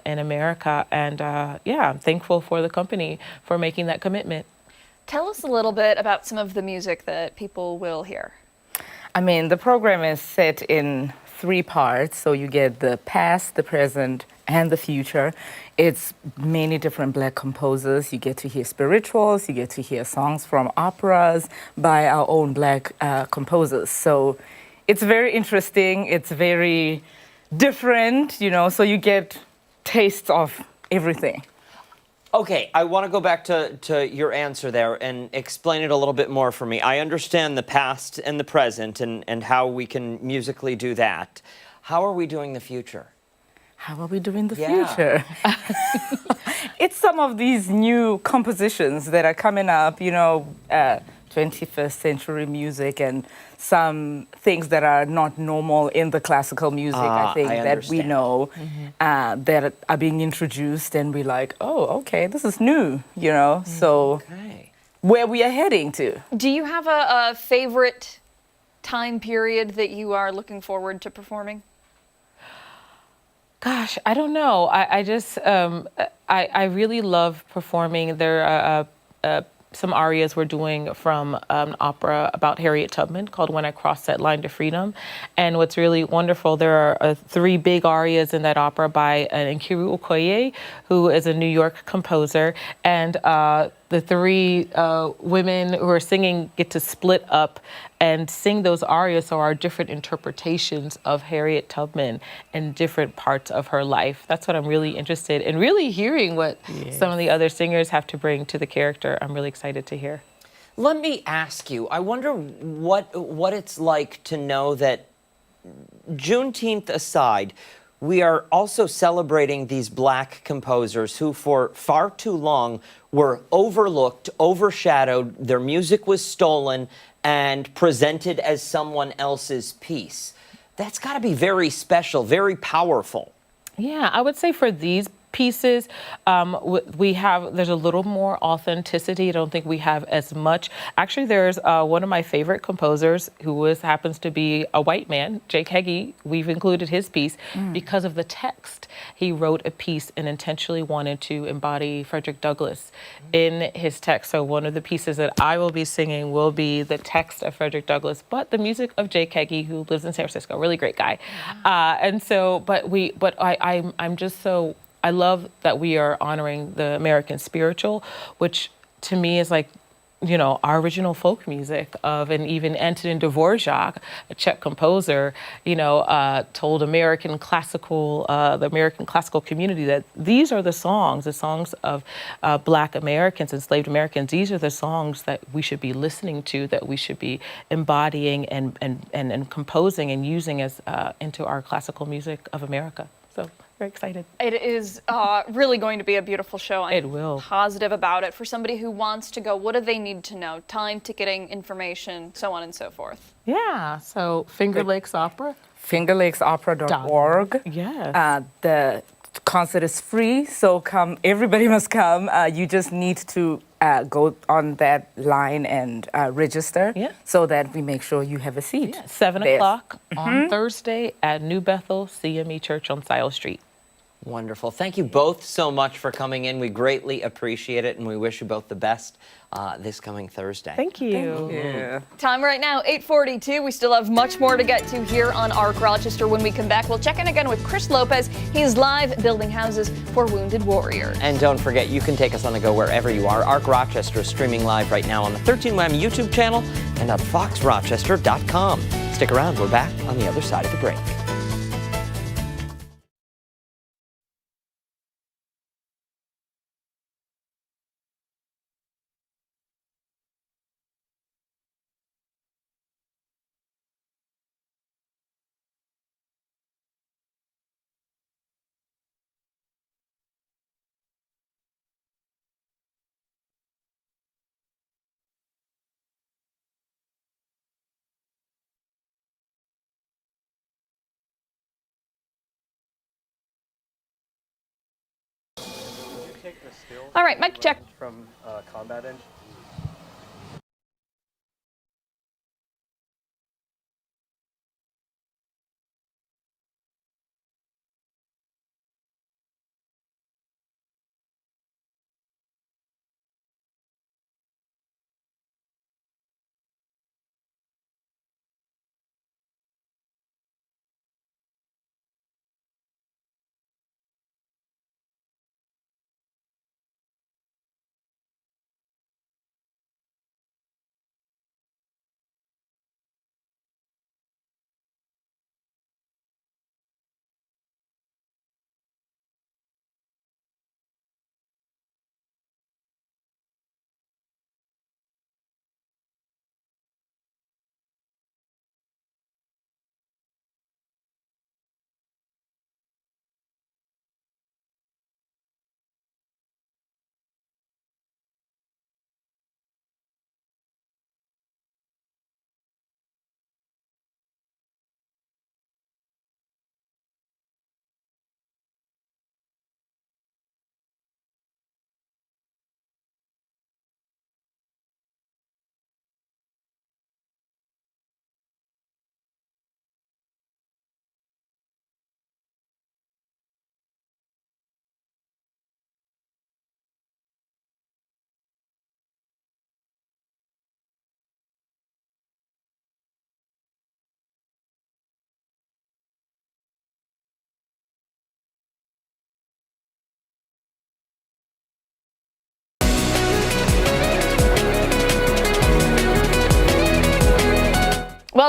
America, and yeah, I'm thankful for the company for making that commitment. Tell us a little bit about some of the music that people will hear. I mean, the program is set in 3 parts, so you get the past, the present, and the future. It's many different Black composers. You get to hear spirituals, you get to hear songs from operas by our own Black composers. So it's very interesting. It's very different, you know, so you get tastes of everything. Okay, I want to go back to your answer there and explain it a little bit more for me. I understand the past and the present and how we can musically do that. How are we doing the future? How are we doing the Yeah. future? It's some of these new compositions that are coming up, you know, 21st century music and some things that are not normal in the classical music, I think, that we understand. know that are being introduced, and we're like, oh, okay, this is new, you know, so Okay. where we are heading to. Do you have a favorite time period that you are looking forward to performing? Gosh, I don't know. I just, I really love performing. There are some arias we're doing from an opera about Harriet Tubman called When I Crossed That Line to Freedom. And what's really wonderful, there are 3 big arias in that opera by Nkiru Okoye, who is a New York composer. And the 3 women who are singing get to split up and sing those arias, so our different interpretations of Harriet Tubman and different parts of her life. That's what I'm really interested in, really hearing what some of the other singers have to bring to the character. I'm really excited to hear. Let me ask you, I wonder what it's like to know that, Juneteenth aside, we are also celebrating these Black composers who for far too long were overlooked, overshadowed, their music was stolen and presented as someone else's piece. That's got to be very special, very powerful. Yeah, I would say for these pieces, there's a little more authenticity. I don't think we have as much. Actually, there's one of my favorite composers who happens to be a white man, Jake Heggie. We've included his piece because of the text. He wrote a piece and intentionally wanted to embody Frederick Douglass in his text. So one of the pieces that I will be singing will be the text of Frederick Douglass, but the music of Jake Heggie, who lives in San Francisco, really great guy. And so, I'm just so, I love that we are honoring the American spiritual, which to me is like, you know, our original folk music and even Antonin Dvorak, a Czech composer, you know, told the American classical community that these are the songs of Black Americans, enslaved Americans. These are the songs that we should be listening to, that we should be embodying and composing and using as into our classical music of America. So very excited. It is really going to be a beautiful show. It will. Positive about it. For somebody who wants to go, what do they need to know? Time, ticketing, information, so on and so forth. Yeah, so Finger Lakes Opera. fingerlakesopera.org. Yes. The concert is free, so everybody must come. You just need to go on that line and register so that we make sure you have a seat. 7 o'clock on Thursday at New Bethel CME Church on Sile Street. Wonderful. Thank you both so much for coming in. We greatly appreciate it, and we wish you both the best this coming Thursday. Thank you. Yeah. Time right now, 8:42. We still have much more to get to here on ARC Rochester. When we come back, we'll check in again with Chris Lopez. He's live building houses for wounded warriors. And don't forget, you can take us on the go wherever you are. ARC Rochester is streaming live right now on the 13WAM YouTube channel and on foxrochester.com. Stick around. We're back on the other side of the break. All right, mic check. From combat engine.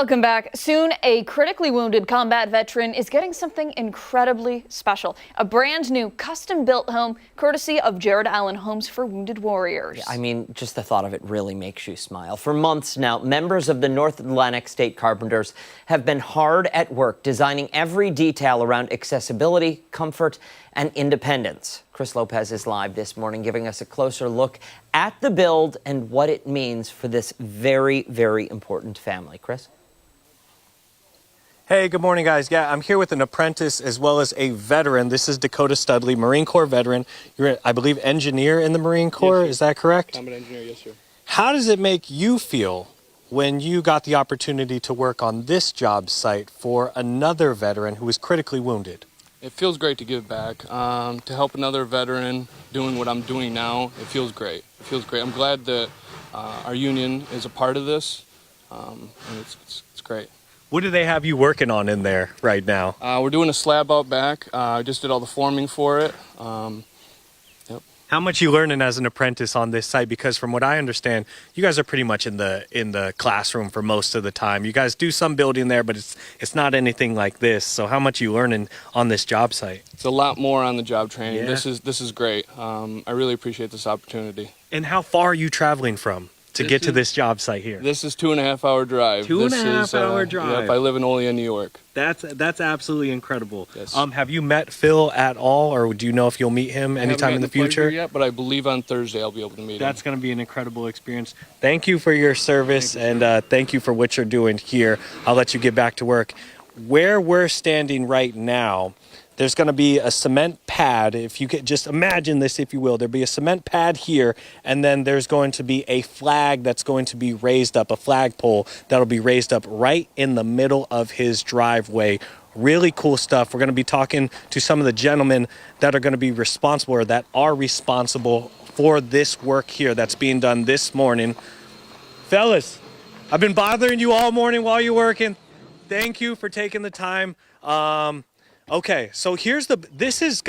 Welcome back. Soon, a critically wounded combat veteran is getting something incredibly special. A brand new custom-built home courtesy of Jared Allen Homes for Wounded Warriors. I mean, just the thought of it really makes you smile. For months now, members of the North Atlantic State Carpenters have been hard at work designing every detail around accessibility, comfort, and independence. Chris Lopez is live this morning giving us a closer look at the build and what it means for this very, very important family. Chris? Hey, good morning, guys. Yeah, I'm here with an apprentice as well as a veteran. This is Dakota Studley, Marine Corps veteran. You're, I believe, engineer in the Marine Corps. Yes, is that correct? I'm an engineer, yes, sir. How does it make you feel when you got the opportunity to work on this job site for another veteran who was critically wounded? It feels great to give back, to help another veteran doing what I'm doing now. It feels great. It feels great. I'm glad that our union is a part of this, and it's great. What do they have you working on in there right now? We're doing a slab out back. I just did all the forming for it. How much you learning as an apprentice on this site? Because from what I understand, you guys are pretty much in the classroom for most of the time. You guys do some building there, but it's not anything like this. So how much you learning on this job site? It's a lot more on the job training. Yeah. This is great. I really appreciate this opportunity. And how far are you traveling from to get to this job site here? This is 2.5 hour drive. 2.5 hour drive. Yep, I live in Olean, New York. That's absolutely incredible. Yes. Have you met Phil at all, or do you know if you'll meet him anytime in the future? Yet, but I believe on Thursday I'll be able to meet him. That's going to be an incredible experience. Thank you for your service, and thank you for what you're doing here. I'll let you get back to work. Where we're standing right now, there's going to be a cement pad. If you could just imagine this, if you will, there'll be a cement pad here, and then there's going to be a flag that's going to be raised up, a flagpole that'll be raised up right in the middle of his driveway. Really cool stuff. We're going to be talking to some of the gentlemen that are going to be responsible, or that are responsible for this work here that's being done this morning. Fellas, I've been bothering you all morning while you're working. Thank you for taking the time. Okay, so this is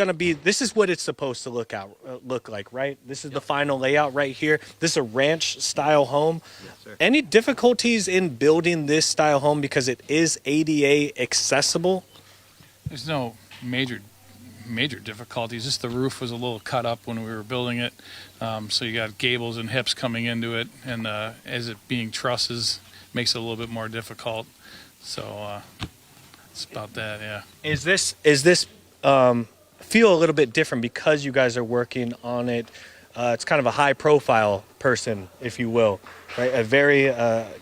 what it's supposed to look like, right? This is the final layout right here. This is a ranch style home. Yes, sir. Any difficulties in building this style home because it is ADA accessible? There's no major difficulties. Just the roof was a little cut up when we were building it. So you got gables and hips coming into it, and as it being trusses makes it a little bit more difficult. So it's about that, yeah. Is this feel a little bit different because you guys are working on it? It's kind of a high-profile person, if you will, right? A very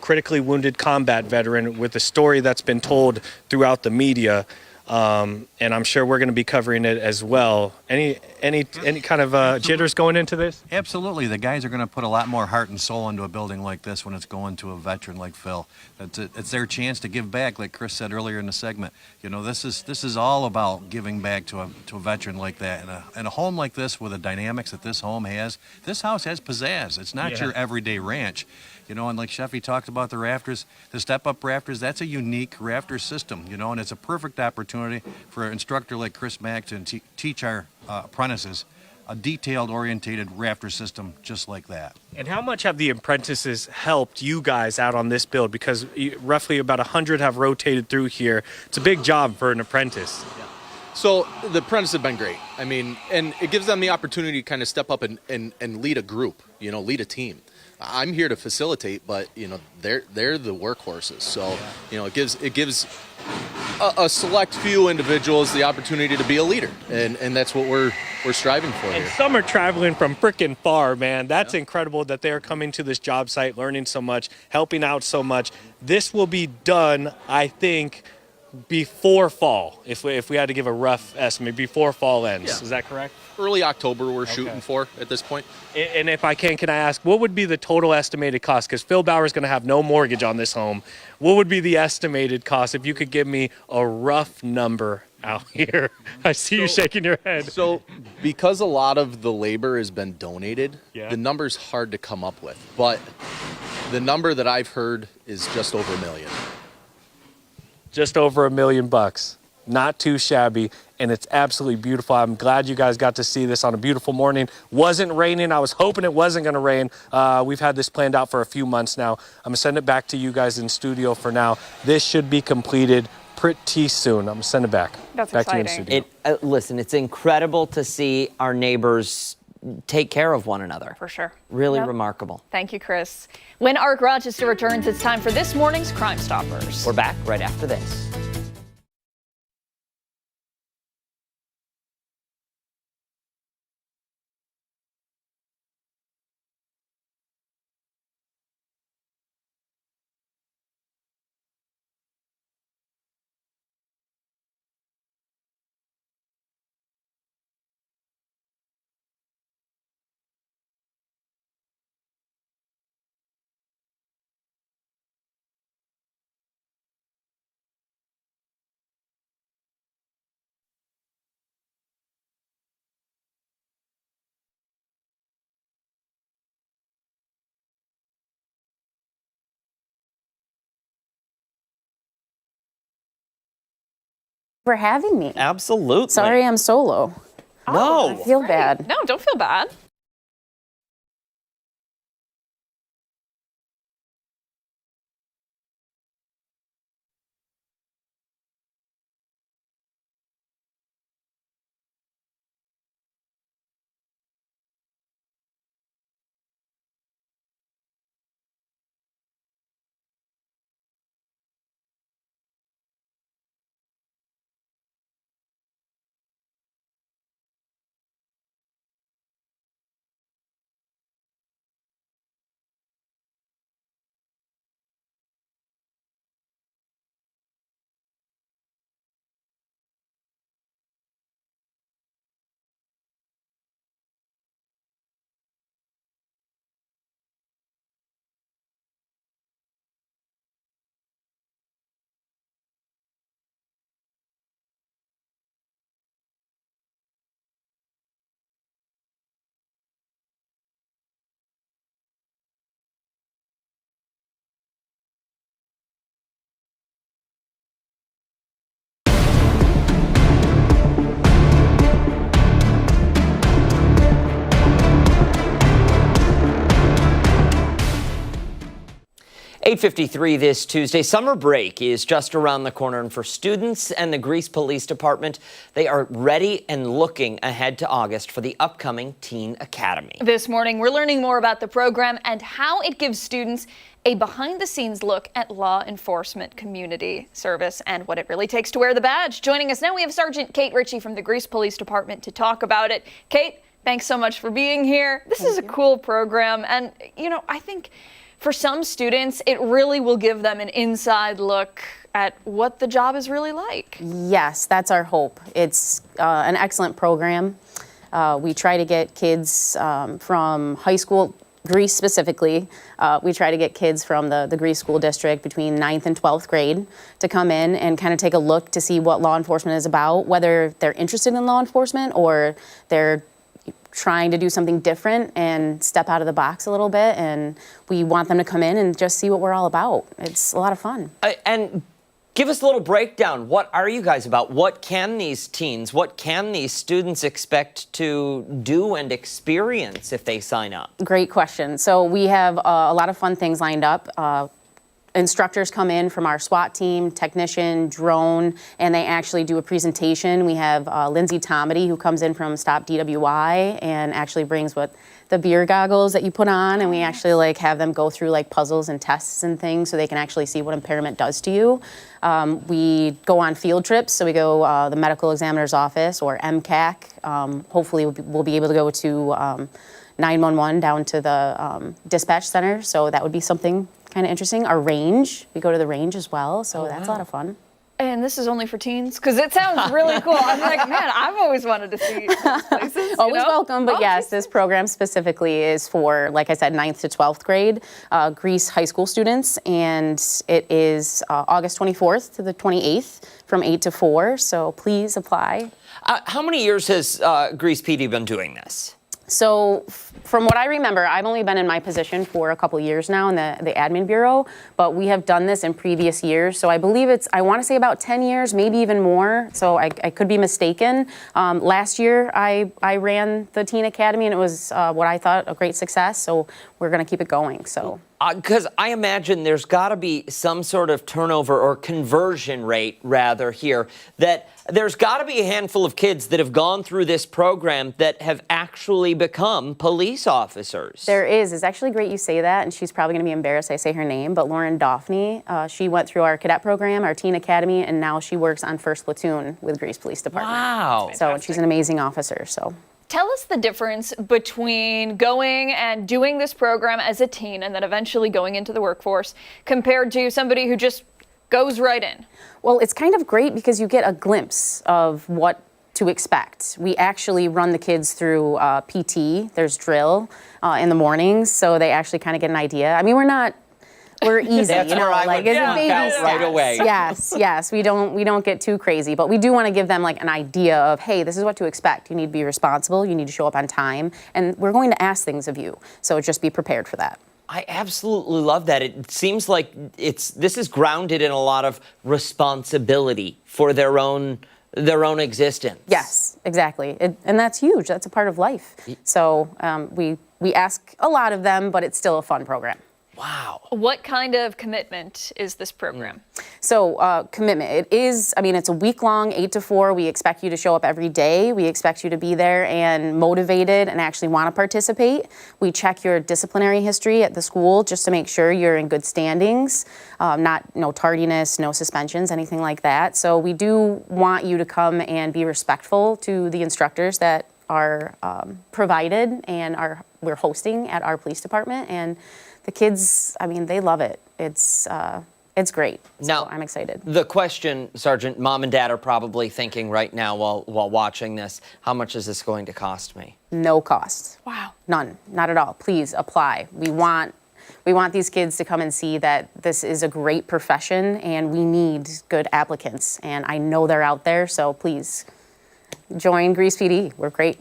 critically wounded combat veteran with a story that's been told throughout the media, and I'm sure we're going to be covering it as well. Any kind of jitters going into this? Absolutely. The guys are going to put a lot more heart and soul into a building like this when it's going to a veteran like Phil. It's their chance to give back, like Chris said earlier in the segment. You know, this is all about giving back to a veteran like that. And a home like this, with the dynamics that this home has, this house has pizzazz. It's not your everyday ranch. You know, and like Sheffy talked about the rafters, the step-up rafters, that's a unique rafter system, you know, and it's a perfect opportunity for an instructor like Chris Mack to teach our apprentices a detailed, orientated rafter system just like that. And how much have the apprentices helped you guys out on this build? Because roughly about 100 have rotated through here. It's a big job for an apprentice. Yeah. So the apprentices have been great. I mean, and it gives them the opportunity to kind of step up and lead a group, you know, lead a team. I'm here to facilitate, but you know they're the workhorses. So you know it gives a select few individuals the opportunity to be a leader, and that's what we're striving for here. And some are traveling from frickin' far, man. That's incredible that they're coming to this job site, learning so much, helping out so much. This will be done, I think, before fall. If we had to give a rough estimate, before fall ends. Is that correct? Early October we're shooting for at this point. And if I can I ask, what would be the total estimated cost? Because Phil Bauer is going to have no mortgage on this home. What would be the estimated cost if you could give me a rough number out here? I see you shaking your head. So because a lot of the labor has been donated, the number's hard to come up with. But the number that I've heard is just over $1 million. Just over $1 million. not too shabby, and it's absolutely beautiful. I'm glad you guys got to see this on a beautiful morning. Wasn't raining. I was hoping it wasn't going to rain. We've had this planned out for a few months now. I'm going to send it back to you guys in studio for now. This should be completed pretty soon. I'm going to send it back. That's back exciting. to you in studio. Listen, it's incredible to see our neighbors take care of one another. For sure. Really Yep. remarkable. Thank you, Chris. When ARC Rochester returns, it's time for this morning's Crime Stoppers. We're back right after this. For having me. Absolutely. Sorry I'm solo. No. I feel bad. No, don't feel bad. .53 this Tuesday. Summer break is just around the corner, and for students and the Greece Police Department, they are ready and looking ahead to August for the upcoming Teen Academy. This morning, we're learning more about the program and how it gives students a behind-the-scenes look at law enforcement community service and what it really takes to wear the badge. Joining us now, we have Sergeant Kate Ritchie from the Greece Police Department to talk about it. Kate, thanks so much for being here. This is a cool program, and, you know, I think for some students, it really will give them an inside look at what the job is really like. Yes, that's our hope. It's an excellent program. We try to get kids from high school, Greece specifically. We try to get kids from the Greece school district between 9th and 12th grade to come in and kind of take a look to see what law enforcement is about, whether they're interested in law enforcement or they're trying to do something different and step out of the box a little bit, and we want them to come in and just see what we're all about. It's a lot of fun. And give us a little breakdown. What are you guys about? What can these teens, what can these students expect to do and experience if they sign up? Great question. So we have a lot of fun things lined up. Instructors come in from our SWAT team, technician, drone, and they actually do a presentation. We have Lindsay Tomedy, who comes in from Stop DWI and actually brings the beer goggles that you put on, and we actually like have them go through like puzzles and tests and things so they can actually see what impairment does to you. We go on field trips, so we go the medical examiner's office or MCAC. Hopefully we'll be able to go to 911 down to the dispatch center, so that would be something kind of interesting. Our range, we go to the range as well, so that's a lot of fun. And this is only for teens? Because it sounds really cool. I'm like, man, I've always wanted to see these places. Always welcome, but yes, this program specifically is for, like I said, 9th to 12th grade Greece high school students, and it is August 24th to the 28th from 8 to 4, so please apply. How many years has Greece PD been doing this? So from what I remember, I've only been in my position for a couple years now in the admin bureau, but we have done this in previous years. So I believe I want to say about 10 years, maybe even more. So I could be mistaken. Last year I ran the Teen Academy and it was what I thought a great success. So we're going to keep it going. So. Because I imagine there's got to be some sort of turnover or conversion rate, rather, here, that there's got to be a handful of kids that have gone through this program that have actually become police officers. There is. It's actually great you say that, and she's probably going to be embarrassed I say her name, but Lauren Daphne, she went through our cadet program, our Teen Academy, and now she works on 1st Platoon with Greece Police Department. Wow. So she's an amazing officer, so. Tell us the difference between going and doing this program as a teen and then eventually going into the workforce compared to somebody who just goes right in. Well, it's kind of great because you get a glimpse of what to expect. We actually run the kids through PT. There's drill in the mornings, so they actually kind of get an idea. I mean, we're easy, That's you know, where I like would it's knock baby out steps. right away. Yes. We don't get too crazy, but we do want to give them like an idea of, hey, this is what to expect. You need to be responsible. You need to show up on time, and we're going to ask things of you. So just be prepared for that. I absolutely love that. It seems like this is grounded in a lot of responsibility for their own existence. Yes, exactly, and that's huge. That's a part of life. So we ask a lot of them, but it's still a fun program. Wow. What kind of commitment is this program? So commitment, it's a week long, 8 to 4. We expect you to show up every day. We expect you to be there and motivated and actually want to participate. We check your disciplinary history at the school just to make sure you're in good standings, no tardiness, no suspensions, anything like that. So we do want you to come and be respectful to the instructors that are provided and we're hosting at our police department. And the kids, they love it. It's great. So now, I'm excited. The question, Sergeant, Mom and Dad are probably thinking right now while watching this, how much is this going to cost me? No cost. Wow. None. Not at all. Please apply. We want these kids to come and see that this is a great profession and we need good applicants. And I know they're out there, so please join Greece PD. We're great.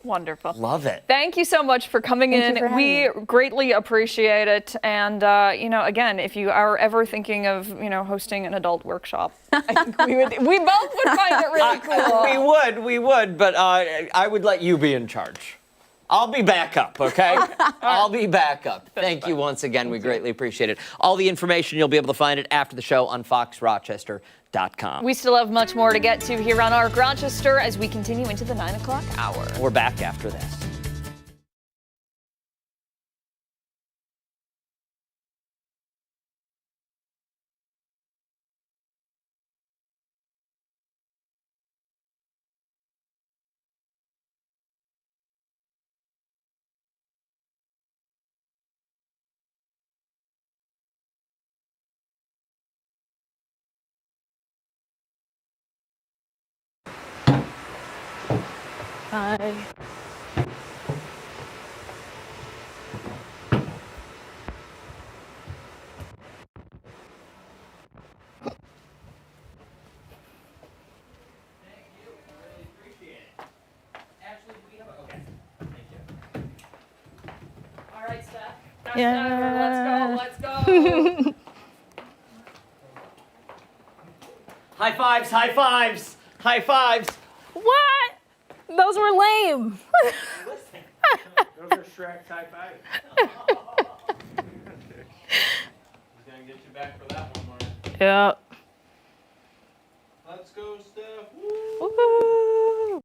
Wonderful. Love it. Thank you so much for coming Thank you in. for We having me. greatly appreciate it. And, again, if you are ever thinking of, hosting an adult workshop, I think we both would find it really cool. We would, but I would let you be in charge. I'll be back up, okay? I'll be back up. Thank you once again. We greatly appreciate it. All the information, you'll be able to find it after the show on foxrochester.com. We still have much more to get to here on ARC Rochester as we continue into the 9 o'clock hour. We're back after this. Bye. All right, Steph. Yeah. Let's go. High fives, high fives, high fives. What? Those were lame. Those are Shrek's high fives. He's gonna get you back for that one, Mark. Yeah. Let's go, Steph. Woo.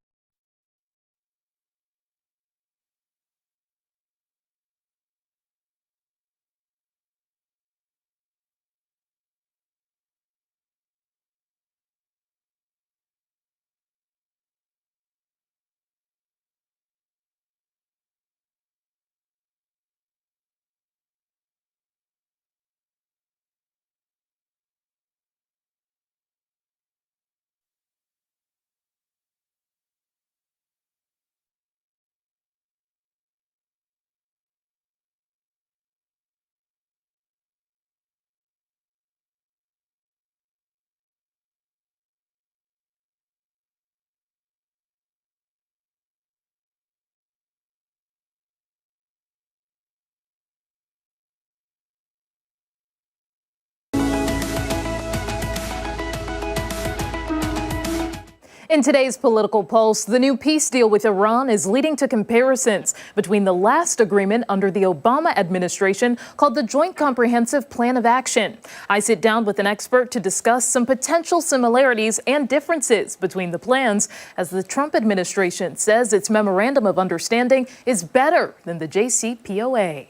In today's political pulse, the new peace deal with Iran is leading to comparisons between the last agreement under the Obama administration called the Joint Comprehensive Plan of Action. I sit down with an expert to discuss some potential similarities and differences between the plans, as the Trump administration says its memorandum of understanding is better than the JCPOA.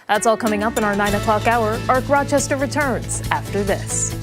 That's all coming up in our 9 o'clock hour. ARC Rochester returns after this.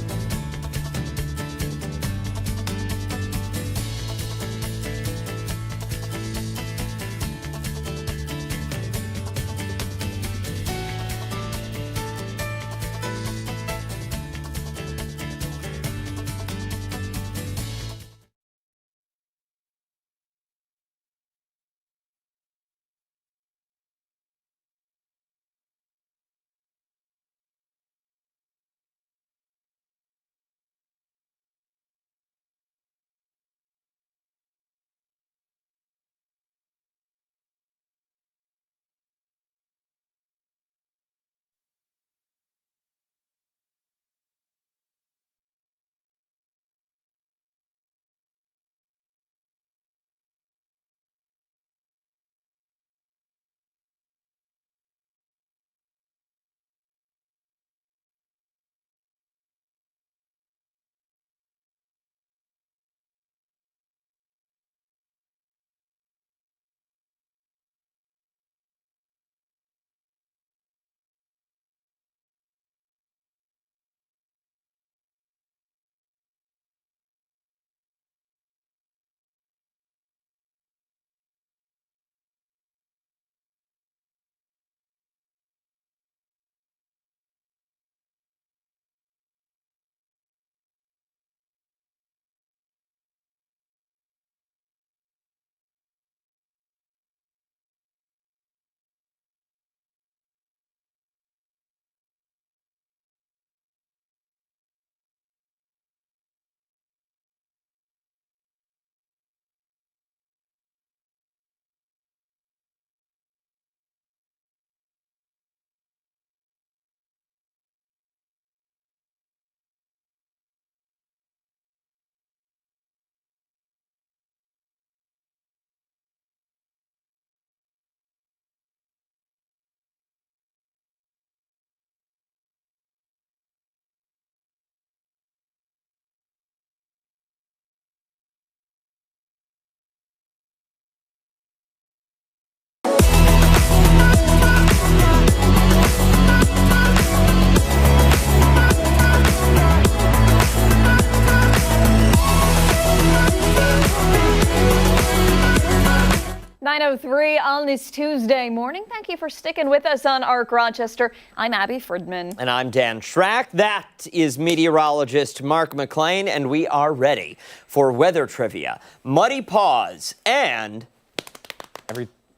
On this Tuesday morning. Thank you for sticking with us on ARC Rochester. I'm Abby Friedman. And I'm Dan Schrack. That is meteorologist Mark McLean, and we are ready for weather trivia, muddy paws, and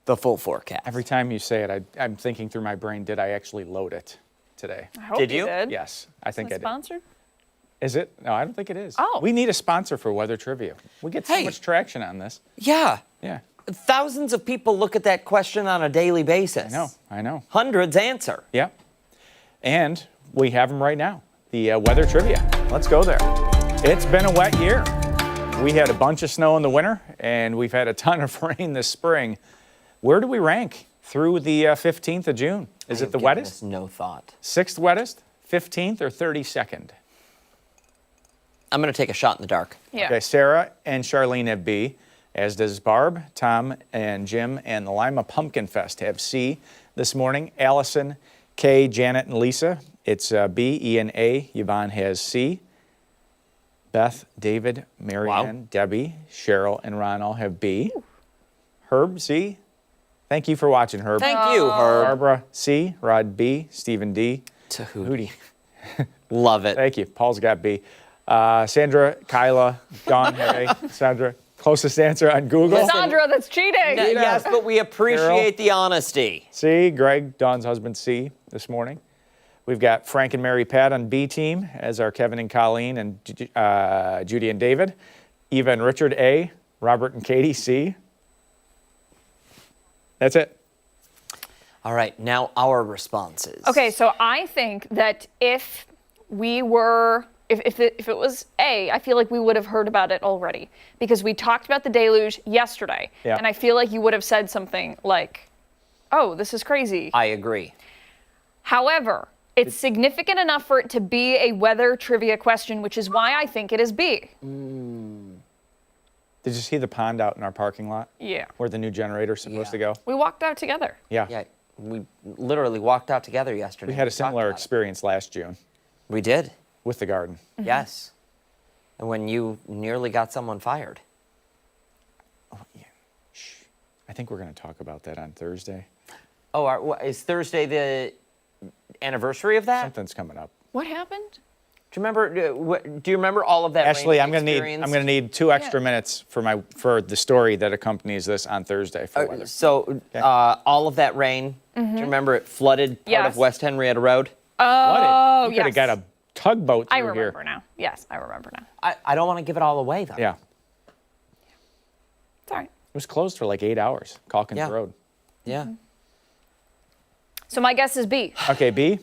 the full forecast. Every time you say it, I'm thinking through my brain, did I actually load it today? I hope Did you you? did. Yes, I think I did. Sponsored? Is it? No, I don't think it is. Oh. We need a sponsor for weather trivia. We get so much traction on this. Yeah. Yeah. Thousands of people look at that question on a daily basis. I know. Hundreds answer. Yeah. And we have them right now. The weather trivia. Let's go there. It's been a wet year. We had a bunch of snow in the winter, and we've had a ton of rain this spring. Where do we rank through the 15th of June? Is it the wettest? No thought. 6th wettest, 15th, or 32nd? I'm going to take a shot in the dark. Yeah. Okay, Sarah and Charlene have B, as does Barb, Tom, and Jim, and the Lima Pumpkin Fest have C this morning. Allison, Kay, Janet, and Lisa, it's B, E, and A. Yvonne has C. Beth, David, Marianne, Debbie, Cheryl, and Ron all have B. Herb, C. Thank you for watching, Herb. Thank you, Herb. Barbara, C. Rod, B. Stephen, D. Tahuti. Love it. Thank you. Paul's got B. Sandra, Kyla, Dawn, have A. Sandra, closest answer on Google. Sandra, that's cheating. Yes, but we appreciate the honesty. C. Greg, Dawn's husband, C. this morning. We've got Frank and Mary Pat on B team, as are Kevin and Colleen and Judy and David. Eva and Richard, A. Robert and Katie, C. That's it. All right, now our responses. Okay, so I think that if we were if it was A, I feel like we would have heard about it already because we talked about the deluge yesterday. Yeah. And I feel like you would have said something like, oh, this is crazy. I agree. However, it's significant enough for it to be a weather trivia question, which is why I think it is B. Did you see the pond out in our parking lot? Yeah. Where the new generator's supposed to go? We walked out together. Yeah. Yeah, we literally walked out together yesterday. We had a talked similar about it. experience last June We did. with the garden. Yes. And when you nearly got someone fired. I think we're going to talk about that on Thursday. Oh, is Thursday the anniversary of that? Something's coming up. What happened? Do you remember all of that? Ashley, rain I'm going to need 2 extra minutes for the story that accompanies this on Thursday for weather. So all of that rain. Do you remember it flooded part of West Henrietta Road? Oh, You could have got a tugboat through I here. remember now. Yes, I remember now. I don't want to give it all away though. Yeah. It's all right. It was closed for like 8 hours, Calkins Yeah. Road. Yeah. So my guess is B. Okay, B?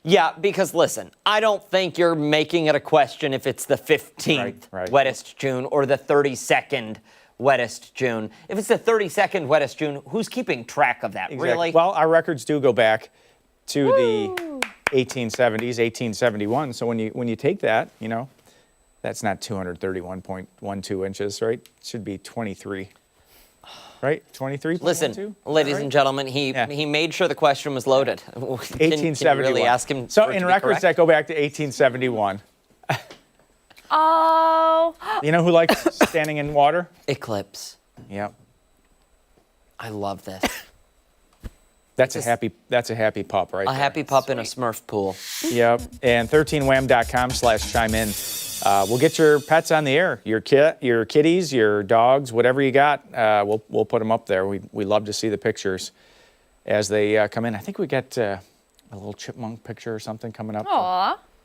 Yeah, because listen, I don't think you're making it a question if it's the 15th Right. wettest June or the 32nd wettest June. If it's the 32nd wettest June, who's keeping track of that? Exactly. Really? Well, our records do go back to the 1870s, 1871. So when you take that, that's not 231.12 inches, right? It should be 23. Right? 23.12? Listen, ladies and gentlemen, he made sure the question was loaded. Can you 1871. really ask him So for it in to be records correct? that go back to 1871, Oh. you know who likes standing in water? Eclipse. Yep. I love this. That's a happy pup, right? A happy pup in a Smurf pool. Yep. And 13wham.com/chime in. We'll get your pets on the air. Your kitties, your dogs, whatever you got. We'll put them up there. We love to see the pictures as they come in. I think we got a little chipmunk picture or something coming up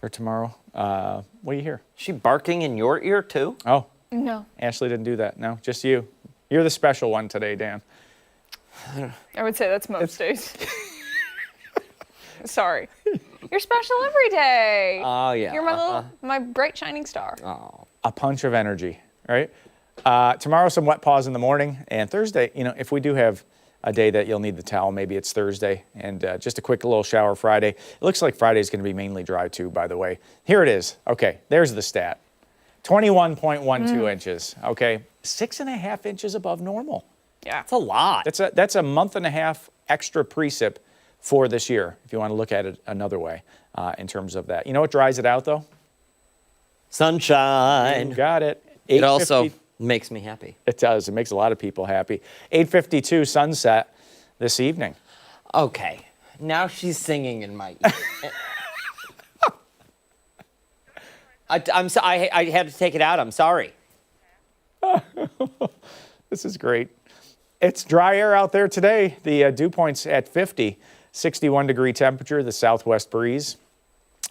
for tomorrow. What do you hear? She barking in your ear too? Oh, No. Ashley didn't do that. No, just you. You're the special one today, Dan. I would say that's most days. Sorry. You're special every day. Oh, yeah. You're my bright shining star. Oh. A punch of energy, right? Tomorrow, some wet paws in the morning. And Thursday, if we do have a day that you'll need the towel, maybe it's Thursday. And just a quick little shower Friday. It looks like Friday's going to be mainly dry, too, by the way. Here it is. Okay, there's the stat. 21.12 inches, okay? 6.5 inches above normal. Yeah. That's a lot. That's a month and a half extra precip for this year, if you want to look at it another way in terms of that. You know what dries it out, though? Sunshine. You got it. It also makes me happy. It does. It makes a lot of people happy. 8:52 sunset this evening. Okay. Now she's singing in my ear. I had to take it out. I'm sorry. This is great. It's dry air out there today. The dew point's at 50, 61-degree temperature, the southwest breeze,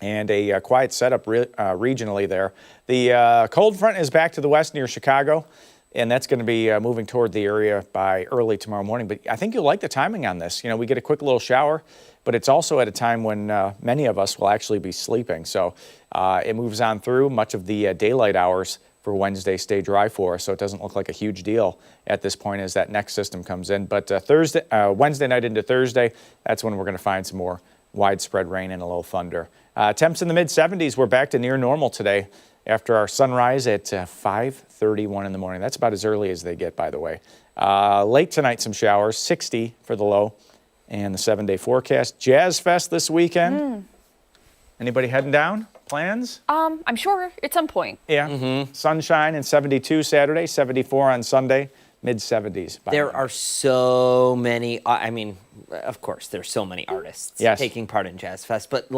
and a quiet setup regionally there. The cold front is back to the west near Chicago, and that's going to be moving toward the area by early tomorrow morning. But I think you'll like the timing on this. We get a quick little shower, but it's also at a time when many of us will actually be sleeping. So it moves on through. Much of the daylight hours for Wednesday stay dry for us, so it doesn't look like a huge deal at this point as that next system comes in. But Wednesday night into Thursday, that's when we're going to find some more widespread rain and a little thunder. Temps in the mid-70s. We're back to near normal today after our sunrise at 5:31 in the morning. That's about as early as they get, by the way. Late tonight, some showers, 60 for the low, and the 7-day forecast. Jazz Fest this weekend. Anybody heading down? Plans? I'm sure at some point. Yeah. Sunshine and 72 Saturday, 74 on Sunday, mid-70s. There are so many, of course, there's so many artists taking part in Jazz Fest, but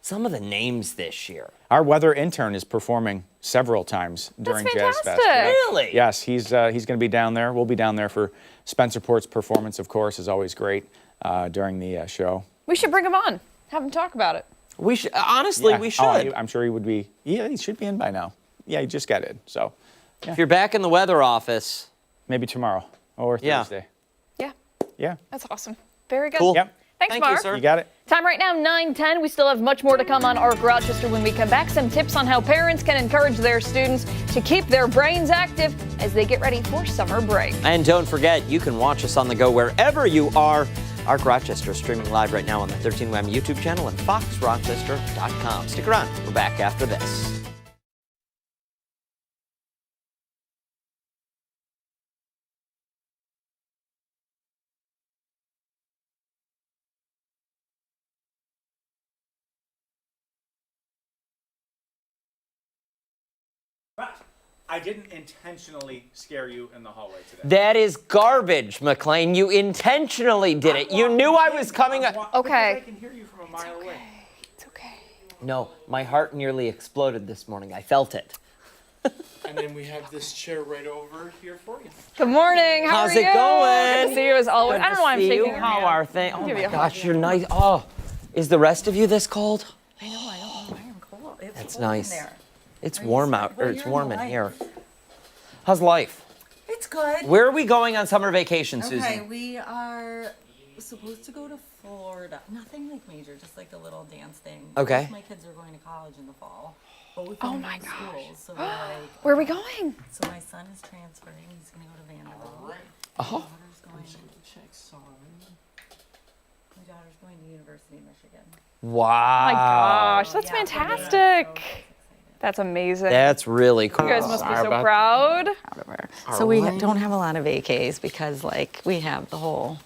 some of the names this year. Our weather intern is performing several times during Jazz Fest. Really? Yes, he's going to be down there. We'll be down there for Spencer Port's performance, of course, is always great during the show. We should bring him on. Have him talk about it. We should, honestly, we should. Oh, I'm sure he would be. Yeah, he should be in by now. Yeah, he just got in. So, if you're back in the weather office, maybe tomorrow or Thursday. Yeah. Yeah. That's awesome. Very good. Cool. Yep. Thanks, Thank Mark. you, sir. You got it. Time right now, 9:10. We still have much more to come on ARC Rochester when we come back. Some tips on how parents can encourage their students to keep their brains active as they get ready for summer break. And don't forget, you can watch us on the go wherever you are. ARC Rochester is streaming live right now on the 13WAM YouTube channel and foxrochester.com. Stick around. We're back after this. I didn't intentionally scare you in the hallway today. That is garbage, McLean. You intentionally did it. You knew I was coming. Okay. I can hear you from a mile away. It's okay. No, my heart nearly exploded this morning. I felt it. And then we have this chair right over here for you. Good morning. How How's are it you? going? Good to see you as always. Good I don't to know why I'm see shaking you. your How hand. are things? Oh Give my you a gosh, you're nice. Oh, is the rest of you this cold? I know, I am cold. It's That's cold in nice. there. It's Are you warm sorry? out, Well, or it's you're in warm the in light. here. How's life? It's good. Where are we going on summer vacation, Okay, Susan? we are supposed to go to Florida. Nothing like major, just like a little dance thing. Okay. Both my kids are going to college in the fall. Both oh my schools. So we're like, Where are we going? So my son is transferring. He's going to go to Vanderbilt. Oh. My daughter's going. My daughter's going to University of Michigan. Wow. Oh my gosh, that's Yeah, fantastic. That's amazing. That's really cool. You guys must be so proud. So we don't have a lot of vacays because like we have the whole.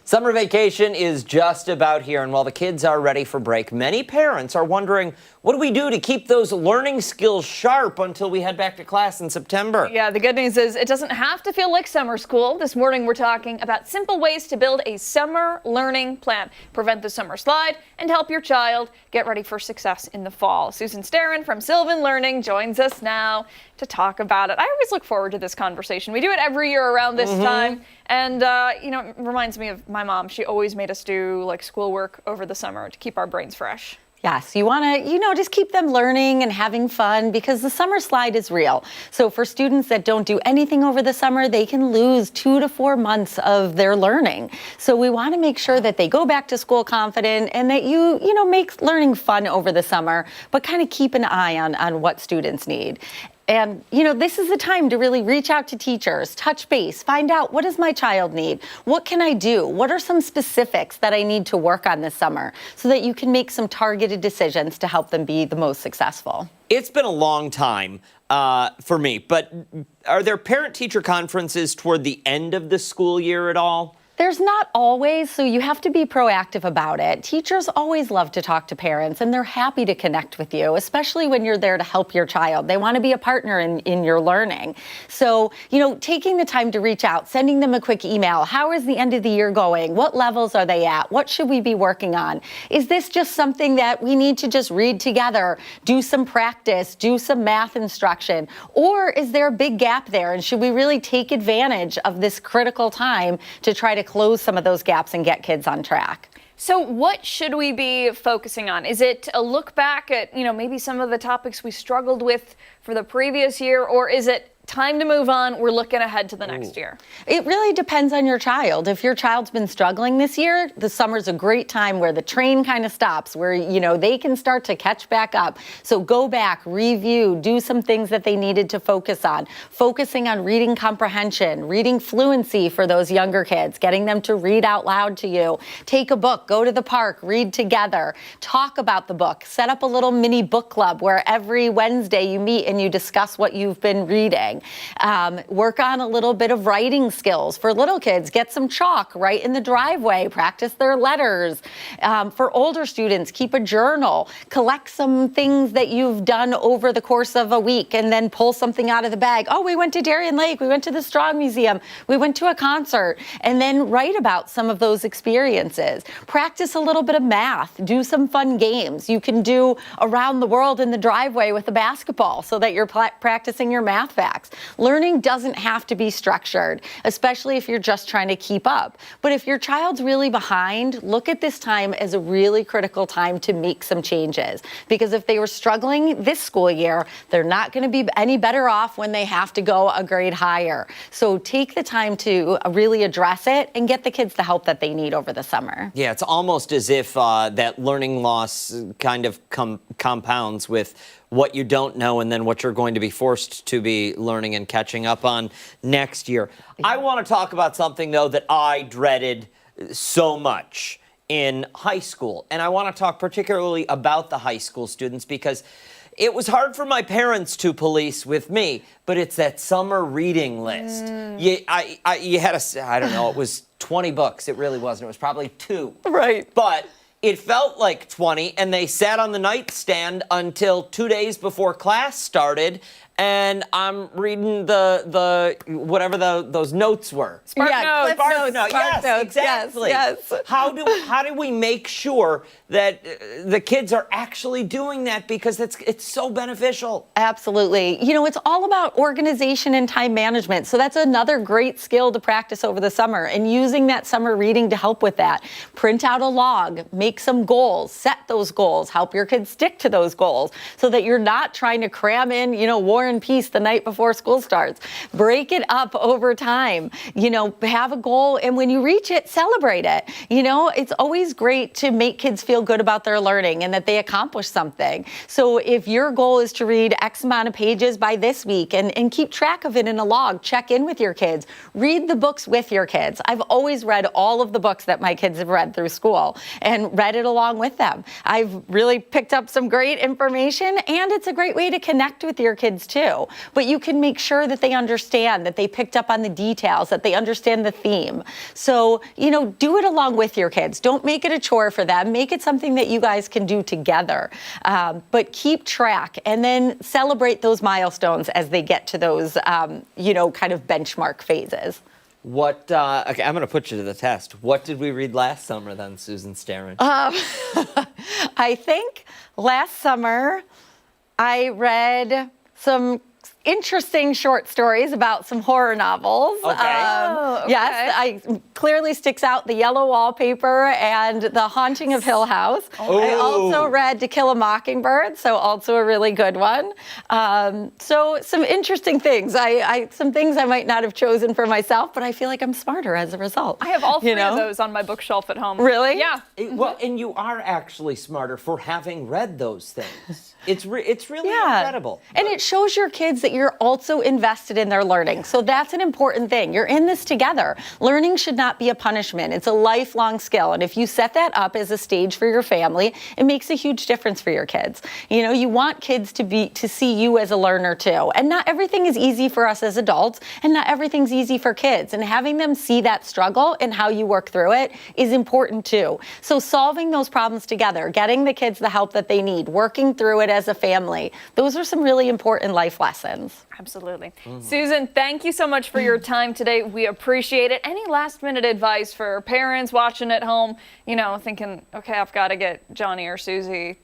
Summer vacation is just about here, and while the kids are ready for break, many parents are wondering, what do we do to keep those learning skills sharp until we head back to class in September? Yeah, the good news is it doesn't have to feel like summer school. This morning we're talking about simple ways to build a summer learning plan, prevent the summer slide, and help your child get ready for success in the fall. Susan Starrin from Sylvan Learning joins us now to talk about it. I always look forward to this conversation. We do it every year around this time. And, it reminds me of my mom. She always made us do like schoolwork over the summer to keep our brains fresh. Yes, you want to, just keep them learning and having fun because the summer slide is real. So for students that don't do anything over the summer, they can lose 2 to 4 months of their learning. So we want to make sure that they go back to school confident and that you make learning fun over the summer, but kind of keep an eye on what students need. And, this is the time to really reach out to teachers, touch base, find out what does my child need? What can I do? What are some specifics that I need to work on this summer so that you can make some targeted decisions to help them be the most successful? It's been a long time for me, but are there parent-teacher conferences toward the end of the school year at all? There's not always, so you have to be proactive about it. Teachers always love to talk to parents, and they're happy to connect with you, especially when you're there to help your child. They want to be a partner in your learning. So, taking the time to reach out, sending them a quick email. How is the end of the year going? What levels are they at? What should we be working on? Is this just something that we need to just read together, do some practice, do some math instruction? Or is there a big gap there, and should we really take advantage of this critical time to try to close some of those gaps and get kids on track? So what should we be focusing on? Is it a look back at, maybe some of the topics we struggled with for the previous year, or is it time to move on, we're looking ahead to the next year? It really depends on your child. If your child's been struggling this year, the summer's a great time where the train kind of stops, where, they can start to catch back up. So go back, review, do some things that they needed to focus on. Focusing on reading comprehension, reading fluency for those younger kids, getting them to read out loud to you. Take a book, go to the park, read together, talk about the book, set up a little mini book club where every Wednesday you meet and you discuss what you've been reading. Work on a little bit of writing skills. For little kids, get some chalk right in the driveway, practice their letters. For older students, keep a journal, collect some things that you've done over the course of a week, and then pull something out of the bag. Oh, we went to Darien Lake, we went to the Strong Museum, we went to a concert, and then write about some of those experiences. Practice a little bit of math, do some fun games. You can do around the world in the driveway with a basketball so that you're practicing your math facts. Learning doesn't have to be structured, especially if you're just trying to keep up. But if your child's really behind, look at this time as a really critical time to make some changes. Because if they were struggling this school year, they're not going to be any better off when they have to go a grade higher. So take the time to really address it and get the kids the help that they need over the summer. Yeah, it's almost as if that learning loss kind of compounds with what you don't know and then what you're going to be forced to be learning and catching up on next year. I want to talk about something, though, that I dreaded so much in high school. And I want to talk particularly about the high school students because it was hard for my parents to police with me, but it's that summer reading list. You had I don't know, it was 20 books. It really wasn't. It was probably 2. Right. But it felt like 20, and they sat on the nightstand until 2 days before class started, and I'm reading the whatever those notes were. Spark notes. Yes, notes. exactly. Yes. How do we make sure that the kids are actually doing that, because it's so beneficial? Absolutely. You know, it's all about organization and time management. So that's another great skill to practice over the summer, and using that summer reading to help with that. Print out a log, make some goals, set those goals, help your kids stick to those goals so that you're not trying to cram in, War and Peace the night before school starts. Break it up over time. Have a goal, and when you reach it, celebrate it. It's always great to make kids feel good about their learning and that they accomplished something. So if your goal is to read X amount of pages by this week and keep track of it in a log, check in with your kids, read the books with your kids. I've always read all of the books that my kids have read through school and read it along with them. I've really picked up some great information, and it's a great way to connect with your kids too. But you can make sure that they understand, that they picked up on the details, that they understand the theme. So, do it along with your kids. Don't make it a chore for them. Make it something that you guys can do together. But keep track and then celebrate those milestones as they get to those, kind of benchmark phases. Okay, I'm going to put you to the test. What did we read last summer then, Susan Starron? I think last summer I read some interesting short stories about some horror novels. Okay. Yes, clearly sticks out the yellow wallpaper and The Haunting of Hill House. I also read To Kill a Mockingbird, so also a really good one. So some interesting things. Some things I might not have chosen for myself, but I feel like I'm smarter as a result. I have all 3 of those on my bookshelf at home. Really? Yeah. Well, and you are actually smarter for having read those things. It's really incredible. And it shows your kids that you're also invested in their learning. So that's an important thing. You're in this together. Learning should not be a punishment. It's a lifelong skill. And if you set that up as a stage for your family, it makes a huge difference for your kids. You want kids to see you as a learner too. And not everything is easy for us as adults, and not everything's easy for kids. And having them see that struggle and how you work through it is important too. So solving those problems together, getting the kids the help that they need, working through it as a family, those are some really important life lessons. Absolutely. Susan, thank you so much for your time today. We appreciate it. Any last minute advice for parents watching at home, thinking, okay, I've got to get Johnny or Susie,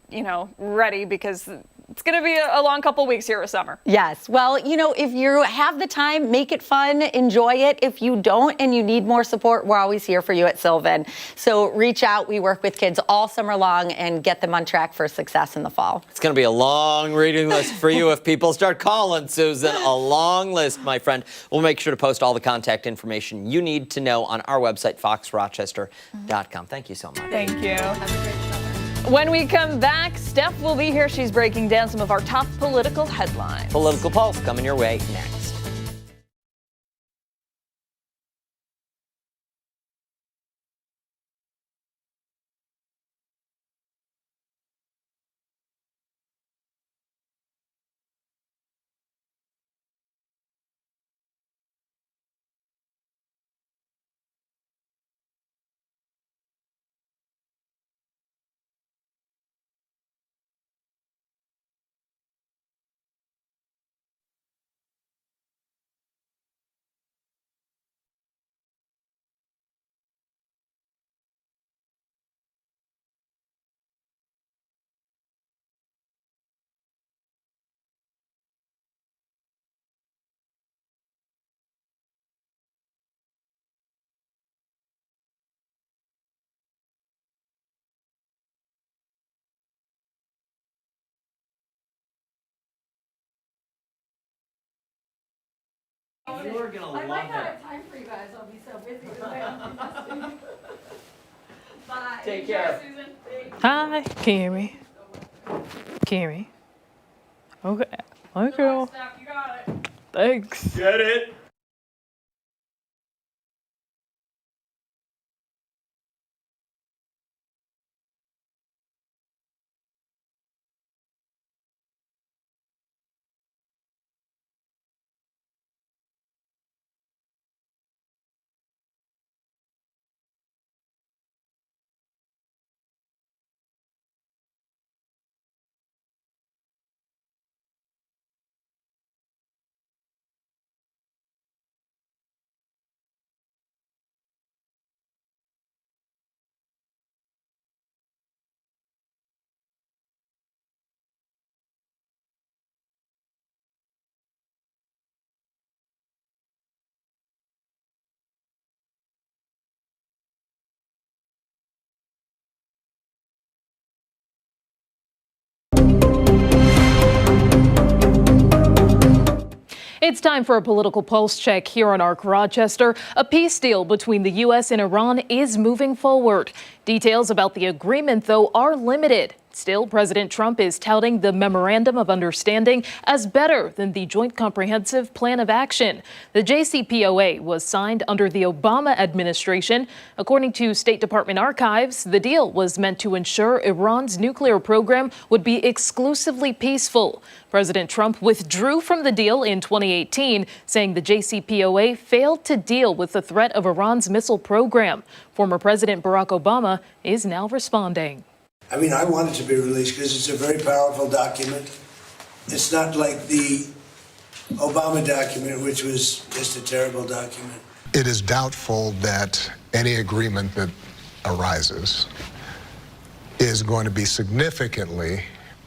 ready because it's going to be a long couple weeks here of summer. Yes. Well, if you have the time, make it fun, enjoy it. If you don't and you need more support, we're always here for you at Sylvan. So reach out. We work with kids all summer long and get them on track for success in the fall. It's going to be a long reading list for you if people start calling, Susan. A long list, my friend. We'll make sure to post all the contact information you need to know on our website, foxrochester.com. Thank you so much. Thank you. Have a great summer. When we come back, Steph will be here. She's breaking down some of our top political headlines. Political Pulse coming your way next. You're gonna love it. time for you guys. I'll be so busy with my Bye. Take care. Susan. Hi. Can you hear me? Can you hear me? Okay. Hi, girl. You got it. Thanks. Get it? It's time for a political pulse check here on ARC Rochester. A peace deal between the U.S. and Iran is moving forward. Details about the agreement, though, are limited. Still, President Trump is touting the Memorandum of Understanding as better than the Joint Comprehensive Plan of Action. The JCPOA was signed under the Obama administration. According to State Department archives, the deal was meant to ensure Iran's nuclear program would be exclusively peaceful. President Trump withdrew from the deal in 2018, saying the JCPOA failed to deal with the threat of Iran's missile program. Former President Barack Obama is now responding. I mean, I want it to be released because it's a very powerful document. It's not like the Obama document, which was just a terrible document. It is doubtful that any agreement that arises is going to be significantly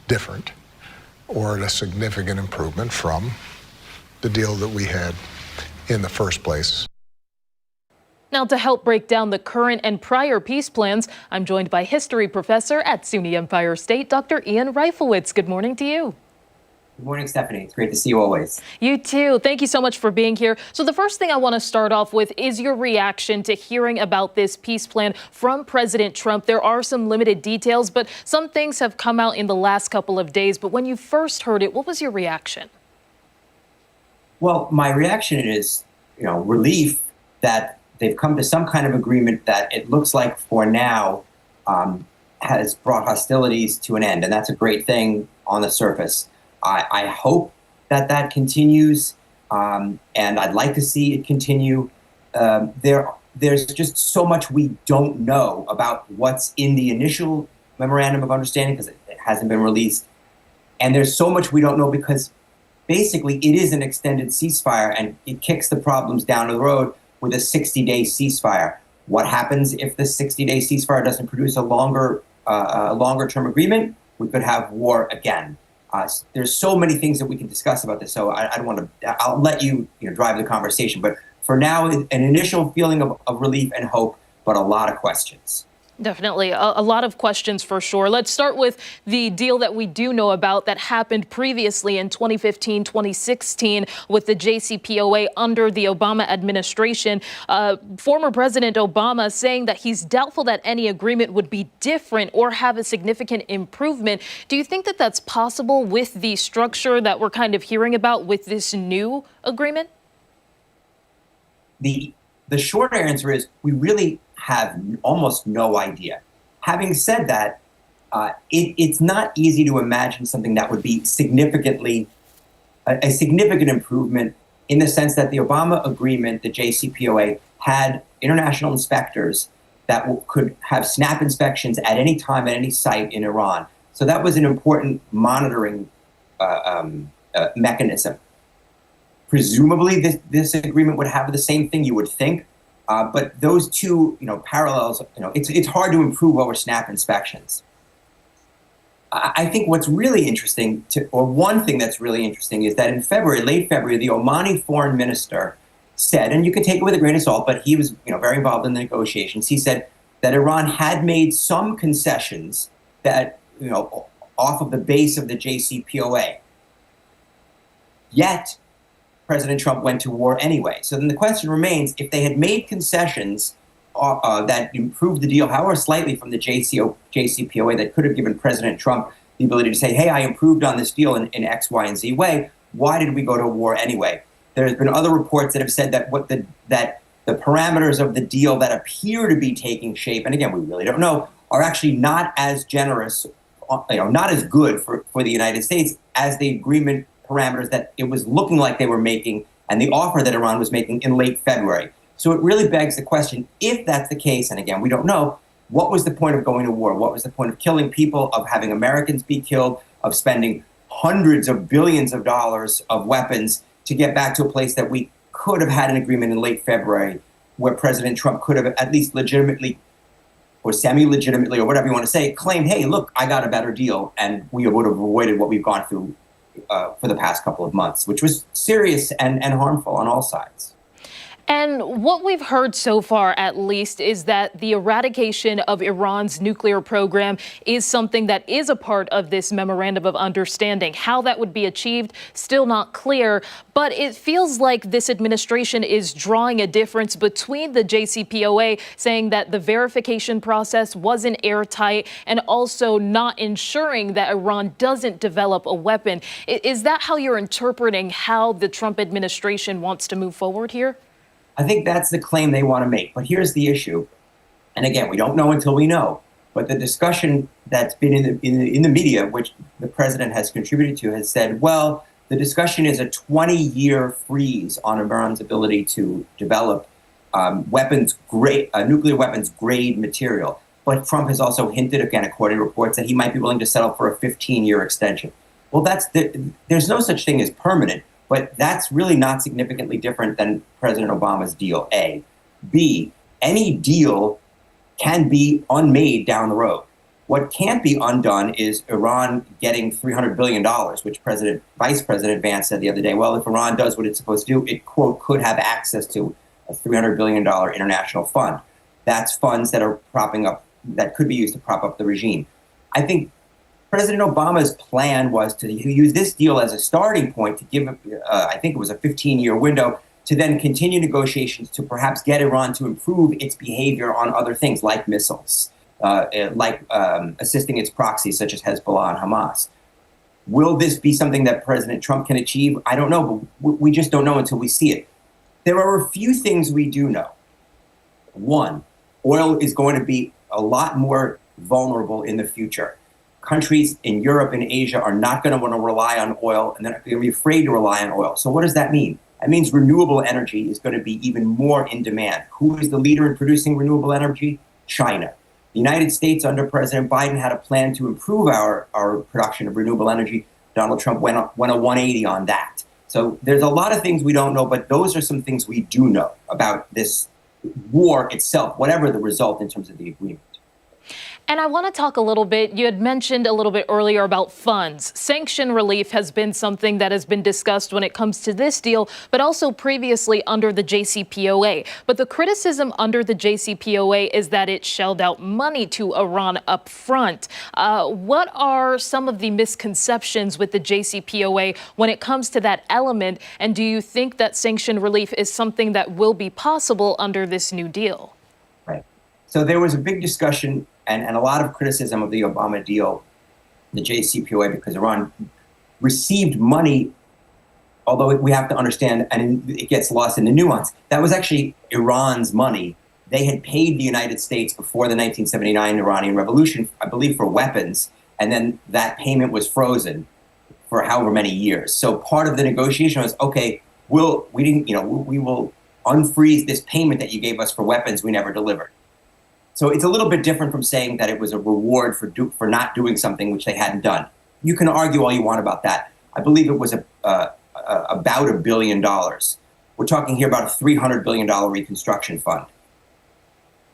different or a significant improvement from the deal that we had in the first place. Now, to help break down the current and prior peace plans, I'm joined by history professor at SUNY Empire State, Dr. Ian Reifowitz. Good morning to you. Good morning, Stephanie. It's great to see you always. You too. Thank you so much for being here. So the first thing I want to start off with is your reaction to hearing about this peace plan from President Trump. There are some limited details, but some things have come out in the last couple of days. But when you first heard it, what was your reaction? Well, my reaction is, relief that they've come to some kind of agreement that it looks like for now has brought hostilities to an end. And that's a great thing on the surface. I hope that continues, and I'd like to see it continue. There's just so much we don't know about what's in the initial Memorandum of Understanding because it hasn't been released. And there's so much we don't know because basically it is an extended ceasefire and it kicks the problems down the road with a 60-day ceasefire. What happens if the 60-day ceasefire doesn't produce a longer-term agreement? We could have war again. There's so many things that we can discuss about this, so I don't want to. I'll let you, drive the conversation. But for now, an initial feeling of relief and hope, but a lot of questions. Definitely. A lot of questions for sure. Let's start with the deal that we do know about that happened previously in 2015, 2016 with the JCPOA under the Obama administration. Former President Obama saying that he's doubtful that any agreement would be different or have a significant improvement. Do you think that that's possible with the structure that we're kind of hearing about with this new agreement? The short answer is we really have almost no idea. Having said that, it's not easy to imagine something that would be a significant improvement in the sense that the Obama agreement, the JCPOA, had international inspectors that could have snap inspections at any time, at any site in Iran. So that was an important monitoring mechanism. Presumably, this agreement would have the same thing, you would think. But those two, parallels, it's hard to improve over snap inspections. I think what's really interesting, one thing that's really interesting is that in February, late February, the Omani foreign minister said, and you can take it with a grain of salt, but he was, very involved in the negotiations. He said that Iran had made some concessions that, off of the base of the JCPOA. Yet, President Trump went to war anyway. So then the question remains, if they had made concessions that improved the deal, however slightly from the JCPOA, that could have given President Trump the ability to say, hey, I improved on this deal in X, Y, and Z way, why did we go to war anyway? There's been other reports that have said that that the parameters of the deal that appear to be taking shape, and again, we really don't know, are actually not as generous, not as good for the United States as the agreement parameters that it was looking like they were making and the offer that Iran was making in late February. So it really begs the question, if that's the case, and again, we don't know, what was the point of going to war? What was the point of killing people, of having Americans be killed, of spending hundreds of billions of dollars of weapons to get back to a place that we could have had an agreement in late February where President Trump could have at least legitimately or semi-legitimately or whatever you want to say, claimed, hey, look, I got a better deal, and we would have avoided what we've gone through for the past couple of months, which was serious and harmful on all sides. And what we've heard so far, at least, is that the eradication of Iran's nuclear program is something that is a part of this memorandum of understanding. How that would be achieved, still not clear. But it feels like this administration is drawing a difference between the JCPOA, saying that the verification process wasn't airtight, and also not ensuring that Iran doesn't develop a weapon. Is that how you're interpreting how the Trump administration wants to move forward here? I think that's the claim they want to make. But here's the issue. And again, we don't know until we know. But the discussion that's been in the media, which the president has contributed to, has said, well, the discussion is a 20-year freeze on Iran's ability to develop nuclear weapons grade material. But Trump has also hinted, again, according to reports, that he might be willing to settle for a 15-year extension. Well, there's no such thing as permanent. But that's really not significantly different than President Obama's deal, A. B, any deal can be unmade down the road. What can't be undone is Iran getting $300 billion, which Vice President Vance said the other day, well, if Iran does what it's supposed to do, it, quote, could have access to a $300 billion international fund. That's funds that are that could be used to prop up the regime. I think President Obama's plan was to use this deal as a starting point to give, I think it was a 15-year window, to then continue negotiations to perhaps get Iran to improve its behavior on other things like missiles, like assisting its proxies such as Hezbollah and Hamas. Will this be something that President Trump can achieve? I don't know, but we just don't know until we see it. There are a few things we do know. One, oil is going to be a lot more vulnerable in the future. Countries in Europe and Asia are not going to want to rely on oil, and they're going to be afraid to rely on oil. So what does that mean? That means renewable energy is going to be even more in demand. Who is the leader in producing renewable energy? China. The United States under President Biden had a plan to improve our production of renewable energy. Donald Trump went a 180 on that. So there's a lot of things we don't know, but those are some things we do know about this war itself, whatever the result in terms of the agreement. And I want to talk a little bit, you had mentioned a little bit earlier about funds. Sanction relief has been something that has been discussed when it comes to this deal, but also previously under the JCPOA. But the criticism under the JCPOA is that it shelled out money to Iran up front. What are some of the misconceptions with the JCPOA when it comes to that element? And do you think that sanction relief is something that will be possible under this new deal? Right. So there was a big discussion and a lot of criticism of the Obama deal, the JCPOA, because Iran received money, although we have to understand, and it gets lost in the nuance, that was actually Iran's money. They had paid the United States before the 1979 Iranian Revolution, I believe, for weapons, and then that payment was frozen for however many years. So part of the negotiation was, okay, we will unfreeze this payment that you gave us for weapons we never delivered. So it's a little bit different from saying that it was a reward for not doing something which they hadn't done. You can argue all you want about that. I believe it was about $1 billion. We're talking here about a $300 billion reconstruction fund.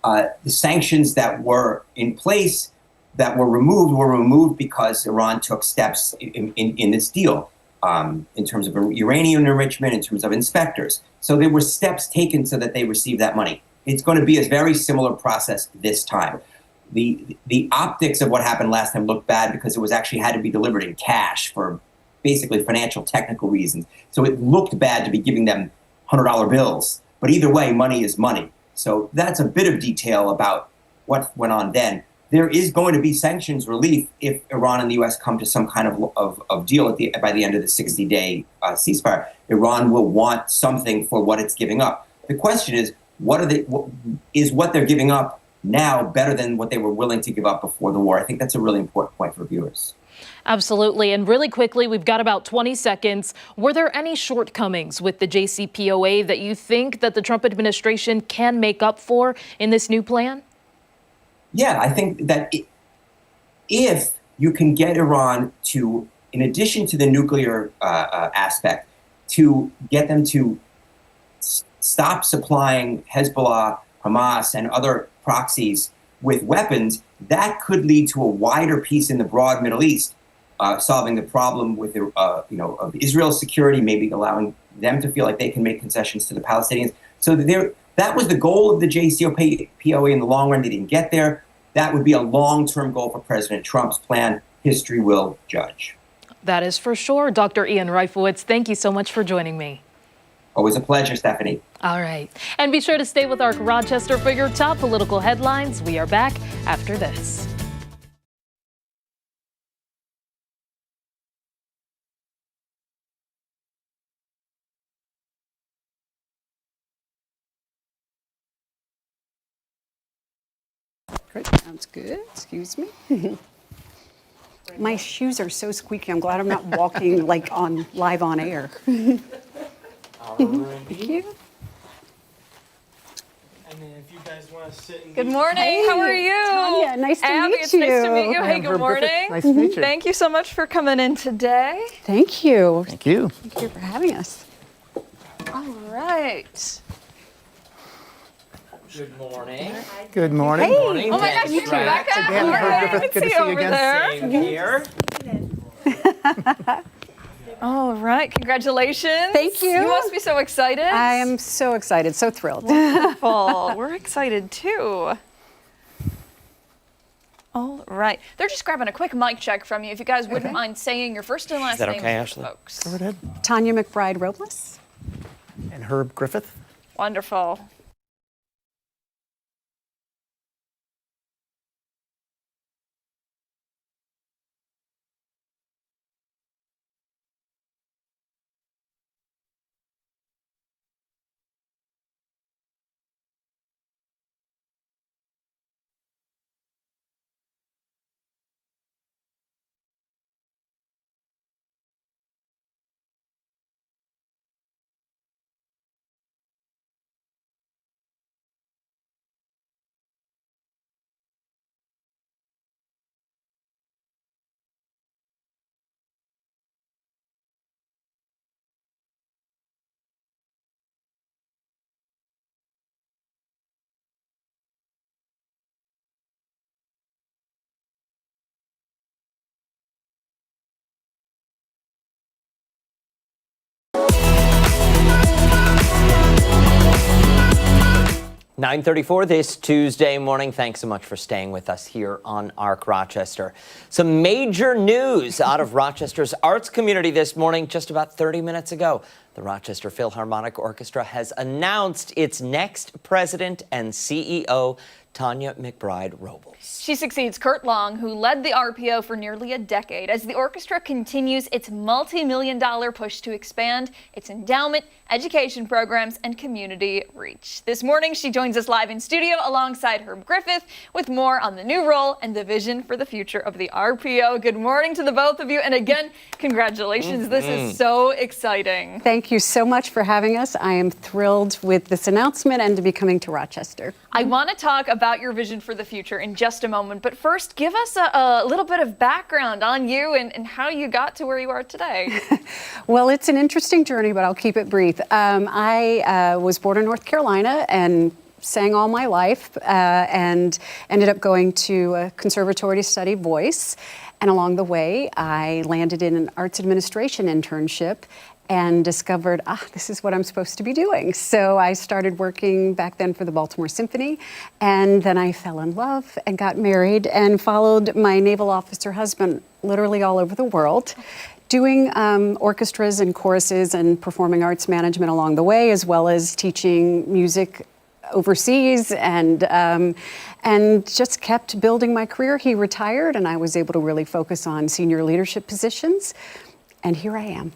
The sanctions that were in place that were removed because Iran took steps in this deal in terms of uranium enrichment, in terms of inspectors. So there were steps taken so that they received that money. It's going to be a very similar process this time. The optics of what happened last time looked bad because it was actually had to be delivered in cash for basically financial technical reasons. So it looked bad to be giving them $100 bills. But either way, money is money. So that's a bit of detail about what went on then. There is going to be sanctions relief if Iran and the U.S. come to some kind of deal by the end of the 60-day ceasefire. Iran will want something for what it's giving up. The question is, is what they're giving up now better than what they were willing to give up before the war? I think that's a really important point for viewers. Absolutely. And really quickly, we've got about 20 seconds. Were there any shortcomings with the JCPOA that you think that the Trump administration can make up for in this new plan? Yeah, I think that if you can get Iran to, in addition to the nuclear aspect, to get them to stop supplying Hezbollah, Hamas, and other proxies with weapons, that could lead to a wider peace in the broad Middle East, solving the problem with of Israel's security, maybe allowing them to feel like they can make concessions to the Palestinians. So that was the goal of the JCPOA in the long run. They didn't get there. That would be a long-term goal for President Trump's plan. History will judge. That is for sure. Dr. Ian Reifowitz, thank you so much for joining me. Always a pleasure, Stephanie. All right. And be sure to stay with ARC Rochester for your top political headlines. We are back after this. Great. Sounds good. Excuse me. My shoes are so squeaky. I'm glad I'm not walking like live on air. Thank you. And then if you guys want to sit and Good morning. How are you? Tanya, nice to Abby, meet it's you. nice to meet you. I Hey, am good Herb Griffith. morning. Nice to meet you. Thank you so much for coming in today. Thank you. Thank you. Thank you for having us. All right. Good morning. Good morning. Hey. Morning. Oh my gosh, you two back up. Again, Herb Hi, Griffith, good to see you over there. Same here. All right, congratulations. Thank you. You must be so excited. I am so excited, so thrilled. Wonderful. We're excited too. All right. They're just grabbing a quick mic check from you. If you guys wouldn't mind saying your first and last that name, okay, Ashley? folks. Go ahead. Tanya McBride Robles. And Herb Griffith. Wonderful. (9:34) this Tuesday morning. Thanks so much for staying with us here on ARC Rochester. Some major news out of Rochester's arts community this morning. Just about 30 minutes ago, the Rochester Philharmonic Orchestra has announced its next president and CEO, Tanya McBride Robles. She succeeds Kurt Long, who led the RPO for nearly a decade, as the orchestra continues its multi-million-dollar push to expand its endowment, education programs, and community reach. This morning, she joins us live in studio alongside Herb Griffith with more on the new role and the vision for the future of the RPO. Good morning to the both of you, and again, congratulations. This is so exciting. Thank you so much for having us. I am thrilled with this announcement and to be coming to Rochester. I want to talk about your vision for the future in just a moment, but first, give us a little bit of background on you and how you got to where you are today. Well, it's an interesting journey, but I'll keep it brief. I was born in North Carolina and sang all my life and ended up going to a conservatory to study voice. And along the way, I landed in an arts administration internship and discovered, this is what I'm supposed to be doing. So I started working back then for the Baltimore Symphony, and then I fell in love and got married and followed my naval officer husband literally all over the world, doing orchestras and choruses and performing arts management along the way, as well as teaching music overseas, and just kept building my career. He retired, and I was able to really focus on senior leadership positions. And here I am.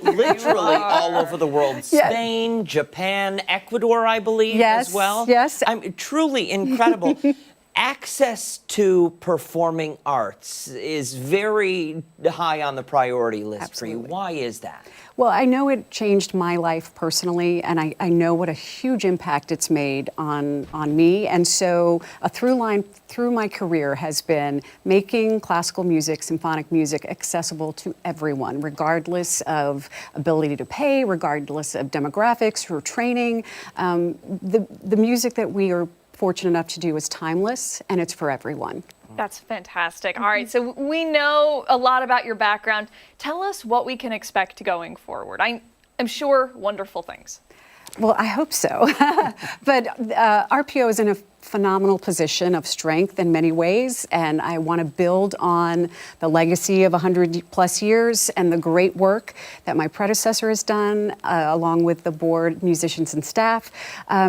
Literally all over the world. Yes. Spain, Japan, Ecuador, I believe, Yes, as well. yes. I'm truly incredible. Access to performing arts is very high on the priority list for you. Why is that? Well, I know it changed my life personally, and I know what a huge impact it's made on me. And so a through line through my career has been making classical music, symphonic music, accessible to everyone, regardless of ability to pay, regardless of demographics or training. The music that we are fortunate enough to do is timeless, and it's for everyone. That's fantastic. All right, so we know a lot about your background. Tell us what we can expect going forward. I'm sure wonderful things. Well, I hope so. But RPO is in a phenomenal position of strength in many ways, and I want to build on the legacy of 100 plus years and the great work that my predecessor has done, along with the board, musicians, and staff.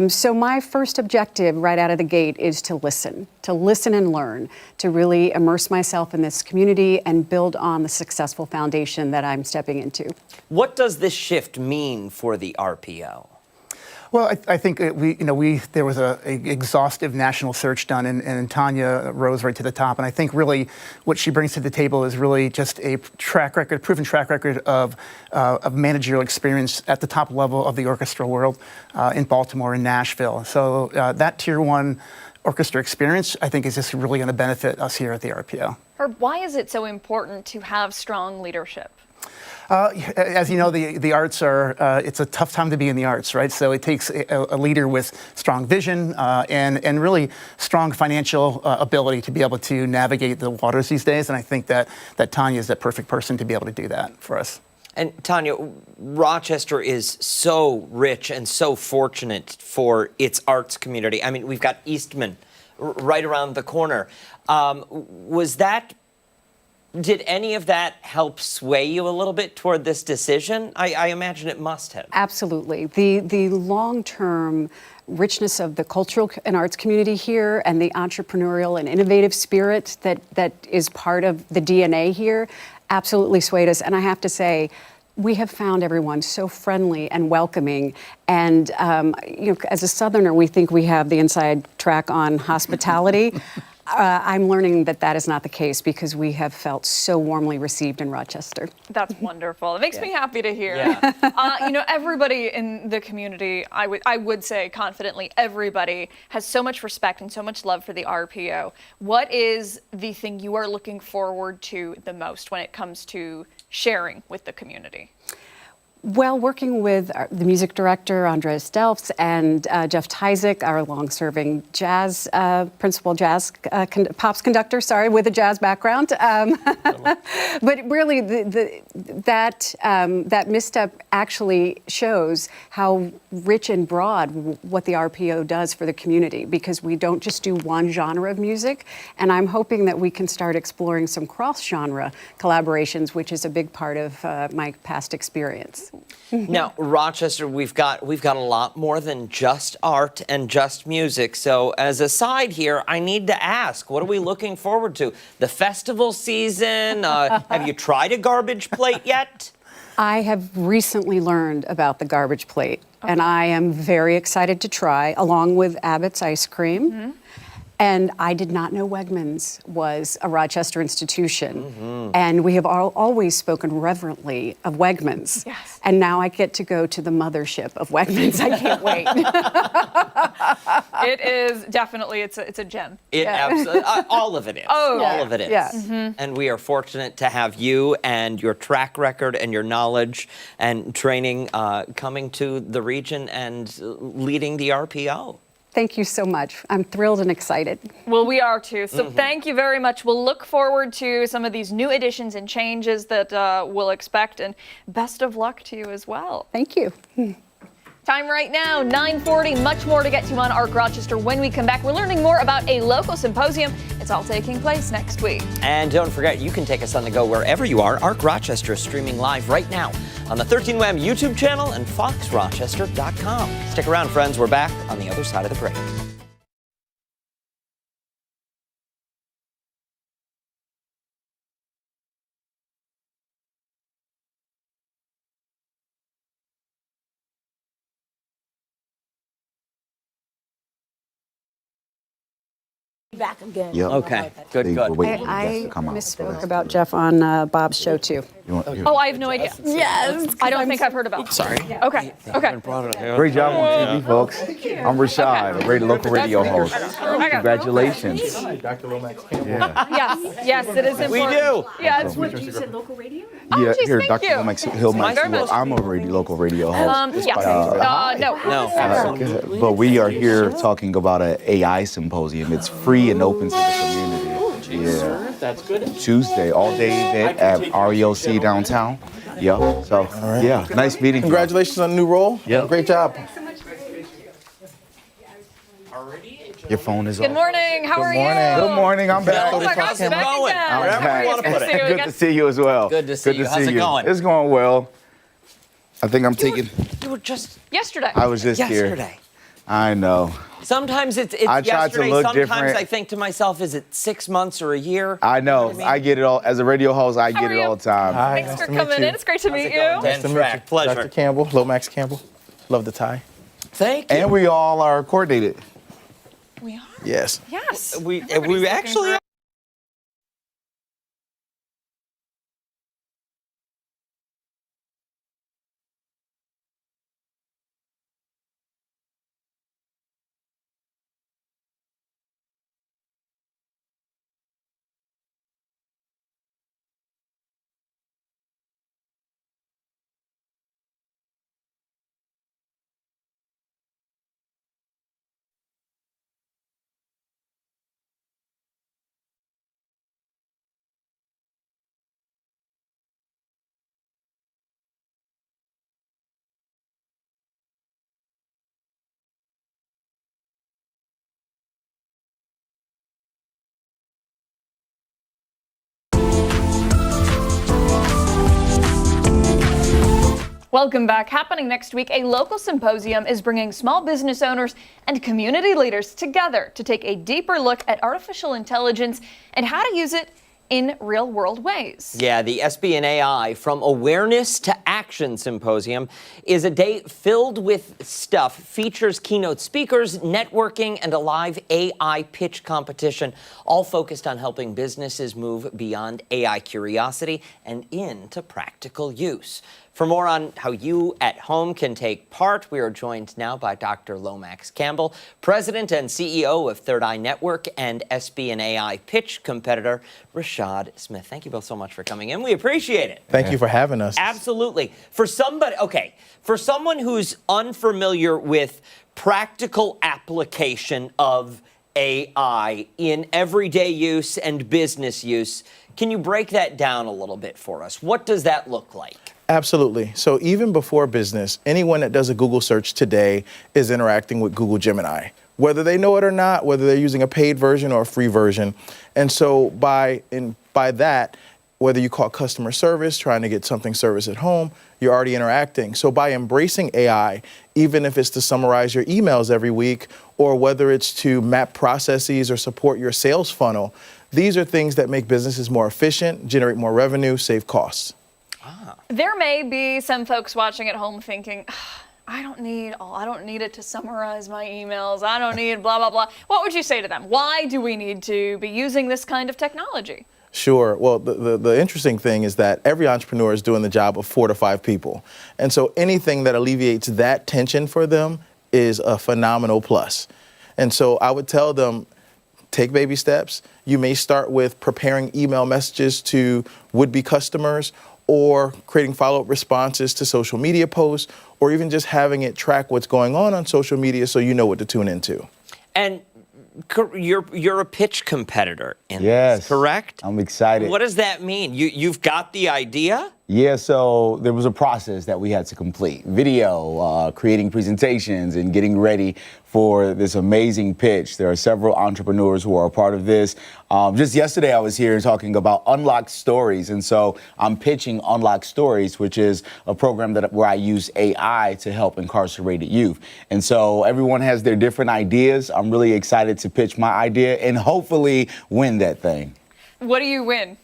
So my first objective right out of the gate is to listen and learn, to really immerse myself in this community and build on the successful foundation that I'm stepping into. What does this shift mean for the RPO? Well, I think there was an exhaustive national search done, and Tanya rose right to the top. And I think really what she brings to the table is really just a proven track record of managerial experience at the top level of the orchestral world in Baltimore and Nashville. So that Tier 1 orchestra experience, I think, is just really going to benefit us here at the RPO. Herb, why is it so important to have strong leadership? As you know, the arts are, it's a tough time to be in the arts, right? So it takes a leader with strong vision and really strong financial ability to be able to navigate the waters these days. And I think that Tanya is that perfect person to be able to do that for us. And Tanya, Rochester is so rich and so fortunate for its arts community. I mean, we've got Eastman right around the corner. Did any of that help sway you a little bit toward this decision? I imagine it must have. Absolutely. The long-term richness of the cultural and arts community here and the entrepreneurial and innovative spirit that is part of the DNA here absolutely swayed us. And I have to say, we have found everyone so friendly and welcoming. And as a Southerner, we think we have the inside track on hospitality. I'm learning that is not the case, because we have felt so warmly received in Rochester. That's wonderful. It makes me happy to hear. Yeah. Everybody in the community, I would say confidently, everybody has so much respect and so much love for the RPO. What is the thing you are looking forward to the most when it comes to sharing with the community? Well, working with the music director, Andres Delfs, and Jeff Tyzik, our long-serving jazz principal jazz pops conductor, with a jazz background. But really, that misstep actually shows how rich and broad what the RPO does for the community, because we don't just do one genre of music. And I'm hoping that we can start exploring some cross-genre collaborations, which is a big part of my past experience. Now, Rochester, we've got a lot more than just art and just music. So as a side here, I need to ask, what are we looking forward to? The festival season? Have you tried a garbage plate yet? I have recently learned about the garbage plate, and I am very excited to try, along with Abbott's ice cream. Mm-hmm. And I did not know Wegmans was a Rochester institution. Mm-hmm. And we have always spoken reverently of Wegmans. Yes. And now I get to go to the mothership of Wegmans. I can't wait. It is definitely, it's a gem. Absolutely, all of it is. Oh, all of it is. Yeah. Mm-hmm. And we are fortunate to have you and your track record and your knowledge and training coming to the region and leading the RPO. Thank you so much. I'm thrilled and excited. Well, we are too. So thank you very much. We'll look forward to some of these new additions and changes that we'll expect, and best of luck to you as well. Thank you. Time right now, 9:40. Much more to get to on Arc Rochester. When we come back, we're learning more about a local symposium. It's all taking place next week. And don't forget, you can take us on the go wherever you are. Arc Rochester is streaming live right now on the 13WAM YouTube channel and foxrochester.com. Stick around, friends. We're back on the other side of the break. Back again. Yep. Okay, good. I misspoke about Jeff on Bob's show, too. Oh, I have no idea. Yes. I don't think I've heard about it. Sorry. Okay. Great job on TV, folks. I'm Rashad, a local radio host. Congratulations. Dr. Lomax Campbell. Yes, it is important. We do. Yes. What, you said local radio? Yeah, geez, here, thank Dr. you. Lomax Hillmax. I'm a local radio host. No. But we are here talking about an AI symposium. It's free and open to the community. Yeah. That's good. Tuesday, all day event at REOC downtown. Yep. So, yeah, nice meeting you. Congratulations on the new role. Yeah. Great job. Your phone is Good off. morning. How are you? Good morning. I'm back. Oh my gosh, back again. I'm back. Good Good to see you as well. Good to see you. How's it going? It's going well. I think I'm taking. You were just yesterday. I was just here. yesterday. I know. Sometimes it's I tried to yesterday. look Sometimes different. I think to myself, is it 6 months or a year? I know. I get it all. As a radio host, I get are it all you? the time. Hi, Thanks nice for to meet coming you. in. It's great to meet you. Nice to meet you. Pleasure. Dr. Campbell, Lomax Campbell. Love the tie. Thank you. And we all are coordinated. We are. Yes. Yes. We Everybody's actually looking Welcome back. Happening next week, a local symposium is bringing small business owners and community leaders together to take a deeper look at artificial intelligence and how to use it in real-world ways. Yeah, the SB+AI From Awareness to Action Symposium is a day filled with stuff, features keynote speakers, networking, and a live AI pitch competition, all focused on helping businesses move beyond AI curiosity and into practical use. For more on how you at home can take part, we are joined now by Dr. Lomax Campbell, President and CEO of Third Eye Network and SB+AI pitch competitor Rashad Smith. Thank you both so much for coming in. We appreciate it. Thank you for having us. Absolutely. For someone who's unfamiliar with practical application of AI in everyday use and business use, can you break that down a little bit for us? What does that look like? Absolutely. So even before business, anyone that does a Google search today is interacting with Google Gemini, whether they know it or not, whether they're using a paid version or a free version. And so by that, whether you call customer service, trying to get something service at home, you're already interacting. So by embracing AI, even if it's to summarize your emails every week, or whether it's to map processes or support your sales funnel, these are things that make businesses more efficient, generate more revenue, save costs. There may be some folks watching at home thinking, I don't need it to summarize my emails. I don't need blah, blah, blah. What would you say to them? Why do we need to be using this kind of technology? Sure. Well, the interesting thing is that every entrepreneur is doing the job of 4 to 5 people. And so anything that alleviates that tension for them is a phenomenal plus. And so I would tell them, take baby steps. You may start with preparing email messages to would-be customers, or creating follow-up responses to social media posts, or even just having it track what's going on social media so you know what to tune into. And you're a pitch competitor in Yes. this, correct? I'm excited. What does that mean? You've got the idea? Yeah, so there was a process that we had to complete. Video, creating presentations, and getting ready for this amazing pitch. There are several entrepreneurs who are a part of this. Just yesterday I was here talking about Unlock Stories, and so I'm pitching Unlock Stories, which is a program where I use AI to help incarcerated youth. And so everyone has their different ideas. I'm really excited to pitch my idea and hopefully win that thing. What do you win?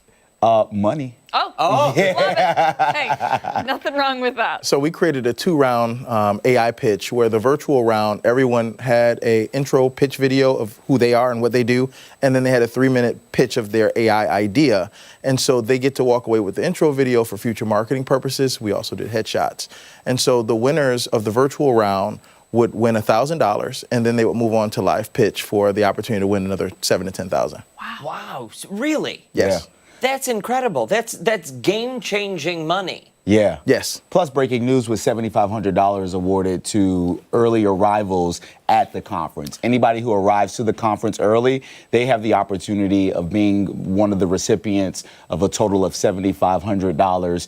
Money. Oh, love it. Hey, nothing wrong with that. So we created a 2-round AI pitch where the virtual round, everyone had a intro pitch video of who they are and what they do, and then they had a 3-minute pitch of their AI idea. And so they get to walk away with the intro video for future marketing purposes. We also did headshots. And so the winners of the virtual round would win $1,000, and then they would move on to live pitch for the opportunity to win another $7,000 to $10,000. Wow. Really? Yes. Yeah. That's incredible. That's game-changing money. Yeah. Yes. Plus, breaking news with $7,500 awarded to early arrivals at the conference. Anybody who arrives to the conference early, they have the opportunity of being one of the recipients of a total of $7,500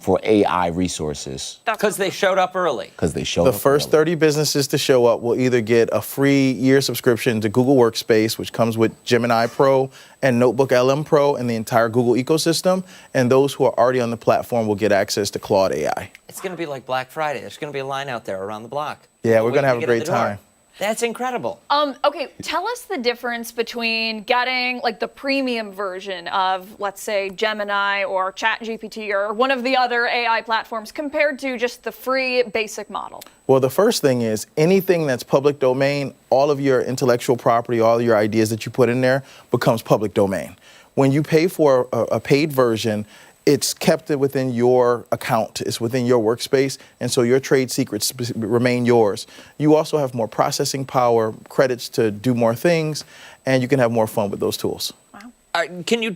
for AI resources. Because they showed up early. Because they showed The up first 30 businesses to show up will either get a free year subscription to Google Workspace, which comes with Gemini Pro and Notebook LM Pro and the entire Google ecosystem. And those who are already on the platform will get access to Claude AI. It's going to be like Black Friday. There's going to be a line out there around the block. Yeah, we're Waiting going to have a get in great the door. time. That's incredible. Okay, tell us the difference between getting like the premium version of, let's say, Gemini or ChatGPT or one of the other AI platforms compared to just the free basic model. Well, the first thing is anything that's public domain, all of your intellectual property, all your ideas that you put in there becomes public domain. When you pay for a paid version, it's kept within your account. It's within your workspace, and so your trade secrets remain yours. You also have more processing power, credits to do more things, and you can have more fun with those tools. Can you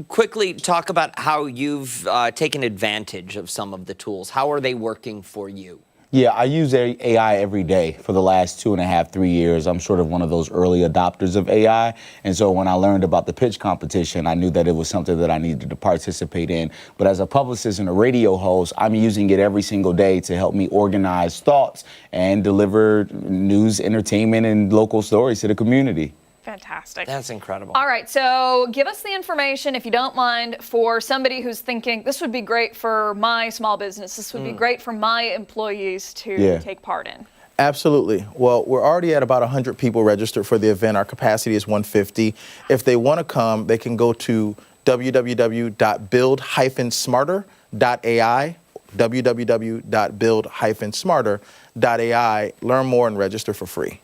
quickly talk about how you've taken advantage of some of the tools? How are they working for you? Yeah, I use AI every day for the last 2.5, 3 years. I'm sort of one of those early adopters of AI. And so when I learned about the pitch competition, I knew that it was something that I needed to participate in. But as a publicist and a radio host, I'm using it every single day to help me organize thoughts and deliver news, entertainment, and local stories to the community. Fantastic. That's incredible. All right, so give us the information, if you don't mind, for somebody who's thinking, this would be great for my small business, this would be great for my employees to take part in. Absolutely. Well, we're already at about 100 people registered for the event. Our capacity is 150. If they want to come, they can go to www.build-smarter.ai, www.build-smarter.ai, learn more and register for free.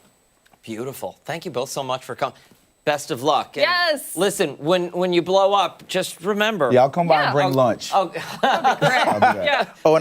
Beautiful. Thank you both so much for coming. Best of luck. And yes. Listen, when you blow up, just remember. Yeah, I'll come by and bring lunch. Oh, that'd be great. Yeah. Oh,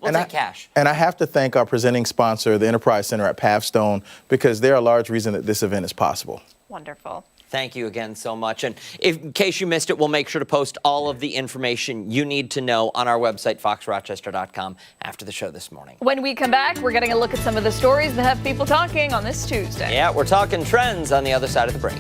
We'll take cash. And I have to thank our presenting sponsor, the Enterprise Center at Pathstone, because they're a large reason that this event is possible. Wonderful. Thank you again so much. And in case you missed it, we'll make sure to post all of the information you need to know on our website, foxrochester.com, after the show this morning. When we come back, we're getting a look at some of the stories that have people talking on this Tuesday. Yeah, we're talking trends on the other side of the break.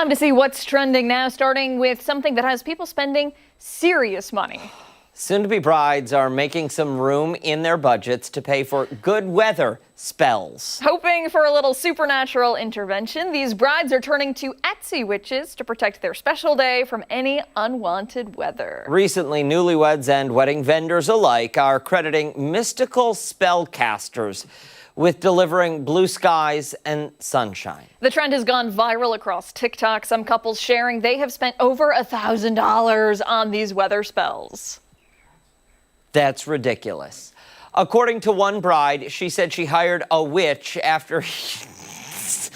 Time to see what's trending now, starting with something that has people spending serious money. Soon-to-be brides are making some room in their budgets to pay for good weather spells. Hoping for a little supernatural intervention, these brides are turning to Etsy witches to protect their special day from any unwanted weather. Recently, newlyweds and wedding vendors alike are crediting mystical spellcasters with delivering blue skies and sunshine. The trend has gone viral across TikTok. Some couples sharing they have spent over $1,000 on these weather spells. That's ridiculous. According to one bride, she said she hired a witch after...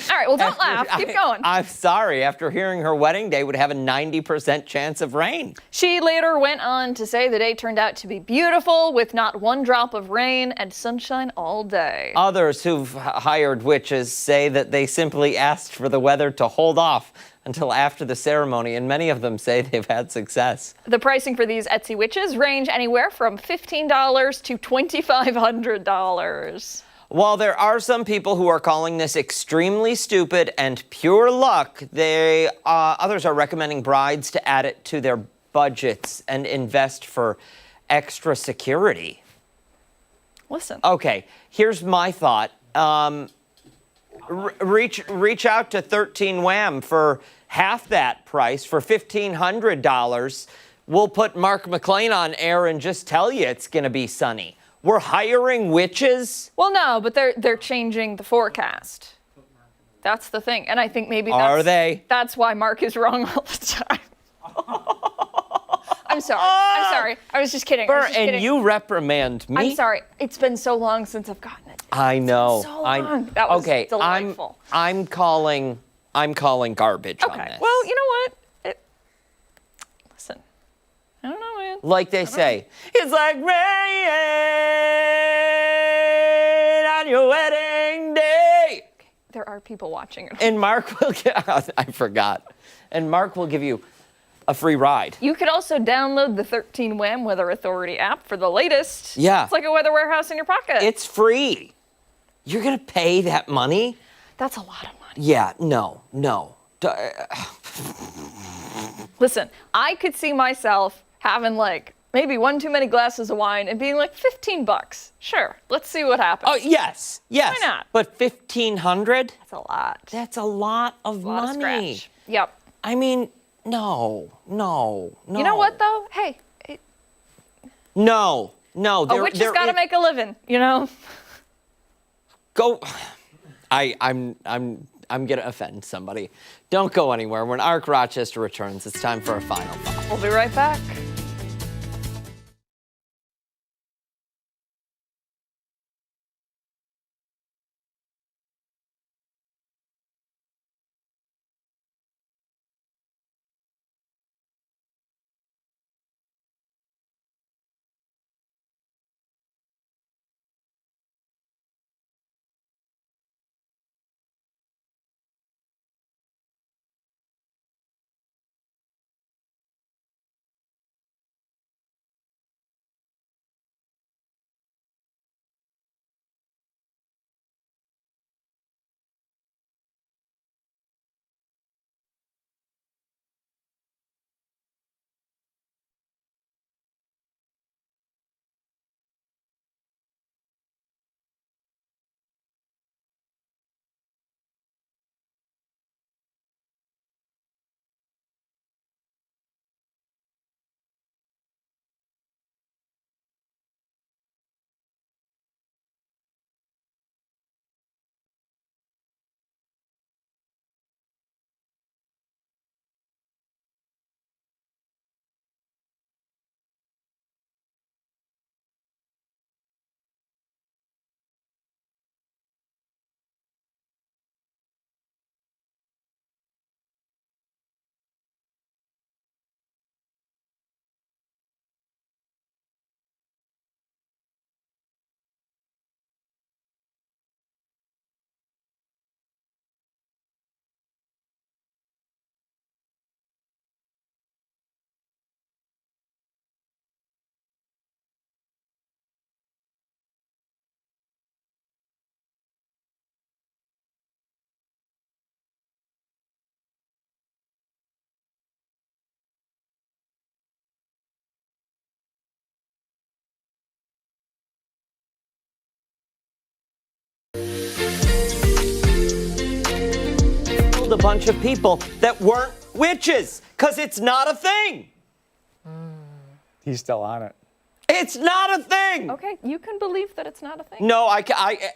All right, well, don't laugh. Keep going. I'm sorry. After hearing her wedding day would have a 90% chance of rain. She later went on to say the day turned out to be beautiful with not one drop of rain and sunshine all day. Others who've hired witches say that they simply asked for the weather to hold off until after the ceremony, and many of them say they've had success. The pricing for these Etsy witches range anywhere from $15 to $2,500. While there are some people who are calling this extremely stupid and pure luck, others are recommending brides to add it to their budgets and invest for extra security. Listen. Okay, here's my thought. Reach out to 13 Wham for half that price, for $1,500. We'll put Mark McLean on air and just tell you it's going to be sunny. We're hiring witches? Well, no, but they're changing the forecast. That's the thing. And I think maybe that's why Mark is wrong all the time. I'm sorry. I was just kidding. And you reprimand me? I'm sorry. It's been so long since I've gotten it. I know. So long. That was delightful. I'm calling garbage on this. Well, you know what? Listen. I don't know, man. Like they say, it's like rain on your wedding day. There are people watching. And Mark will I forgot. And Mark will give you a free ride. You could also download the 13 Wham Weather Authority app for the latest. Yeah. It's like a weather warehouse in your pocket. It's free. You're going to pay that money? That's a lot of money. Yeah, no. Listen, I could see myself having like maybe one too many glasses of wine and being like $15. Sure, let's see what happens. Oh, yes. Why not? But $1,500? That's a lot. That's a lot of money. Yep. I mean, no. You know what though? Hey. No. A witch has got to make a living, you know? Go. I'm gonna offend somebody. Don't go anywhere. When ARC Rochester returns, it's time for a final thought. We'll be right back. a bunch of people that weren't witches, because it's not a thing. He's still on it. It's not a thing. Okay, you can believe that it's not a thing. No,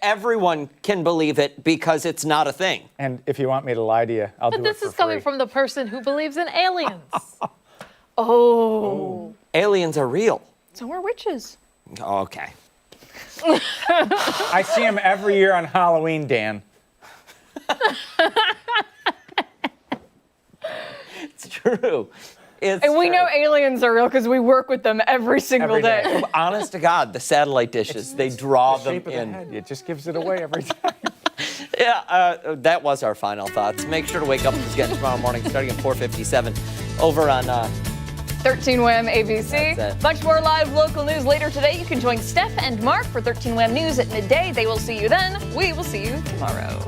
everyone can believe it because it's not a thing. And if you want me to lie to you, I'll do it for free. But this is coming from the person who believes in aliens. Oh. Aliens are real. So are witches. Okay. I see him every year on Halloween, Dan. It's true. And we know aliens are real because we work with them every single day. Honest to God, the satellite dishes, they draw them in. It just gives it away every time. Yeah, that was our final thoughts. Make sure to wake up again tomorrow morning starting at 4:57 over on 13 WHAM ABC. That's it. Much more live local news later today. You can join Steph and Mark for 13 WHAM News at midday. They will see you then. We will see you tomorrow.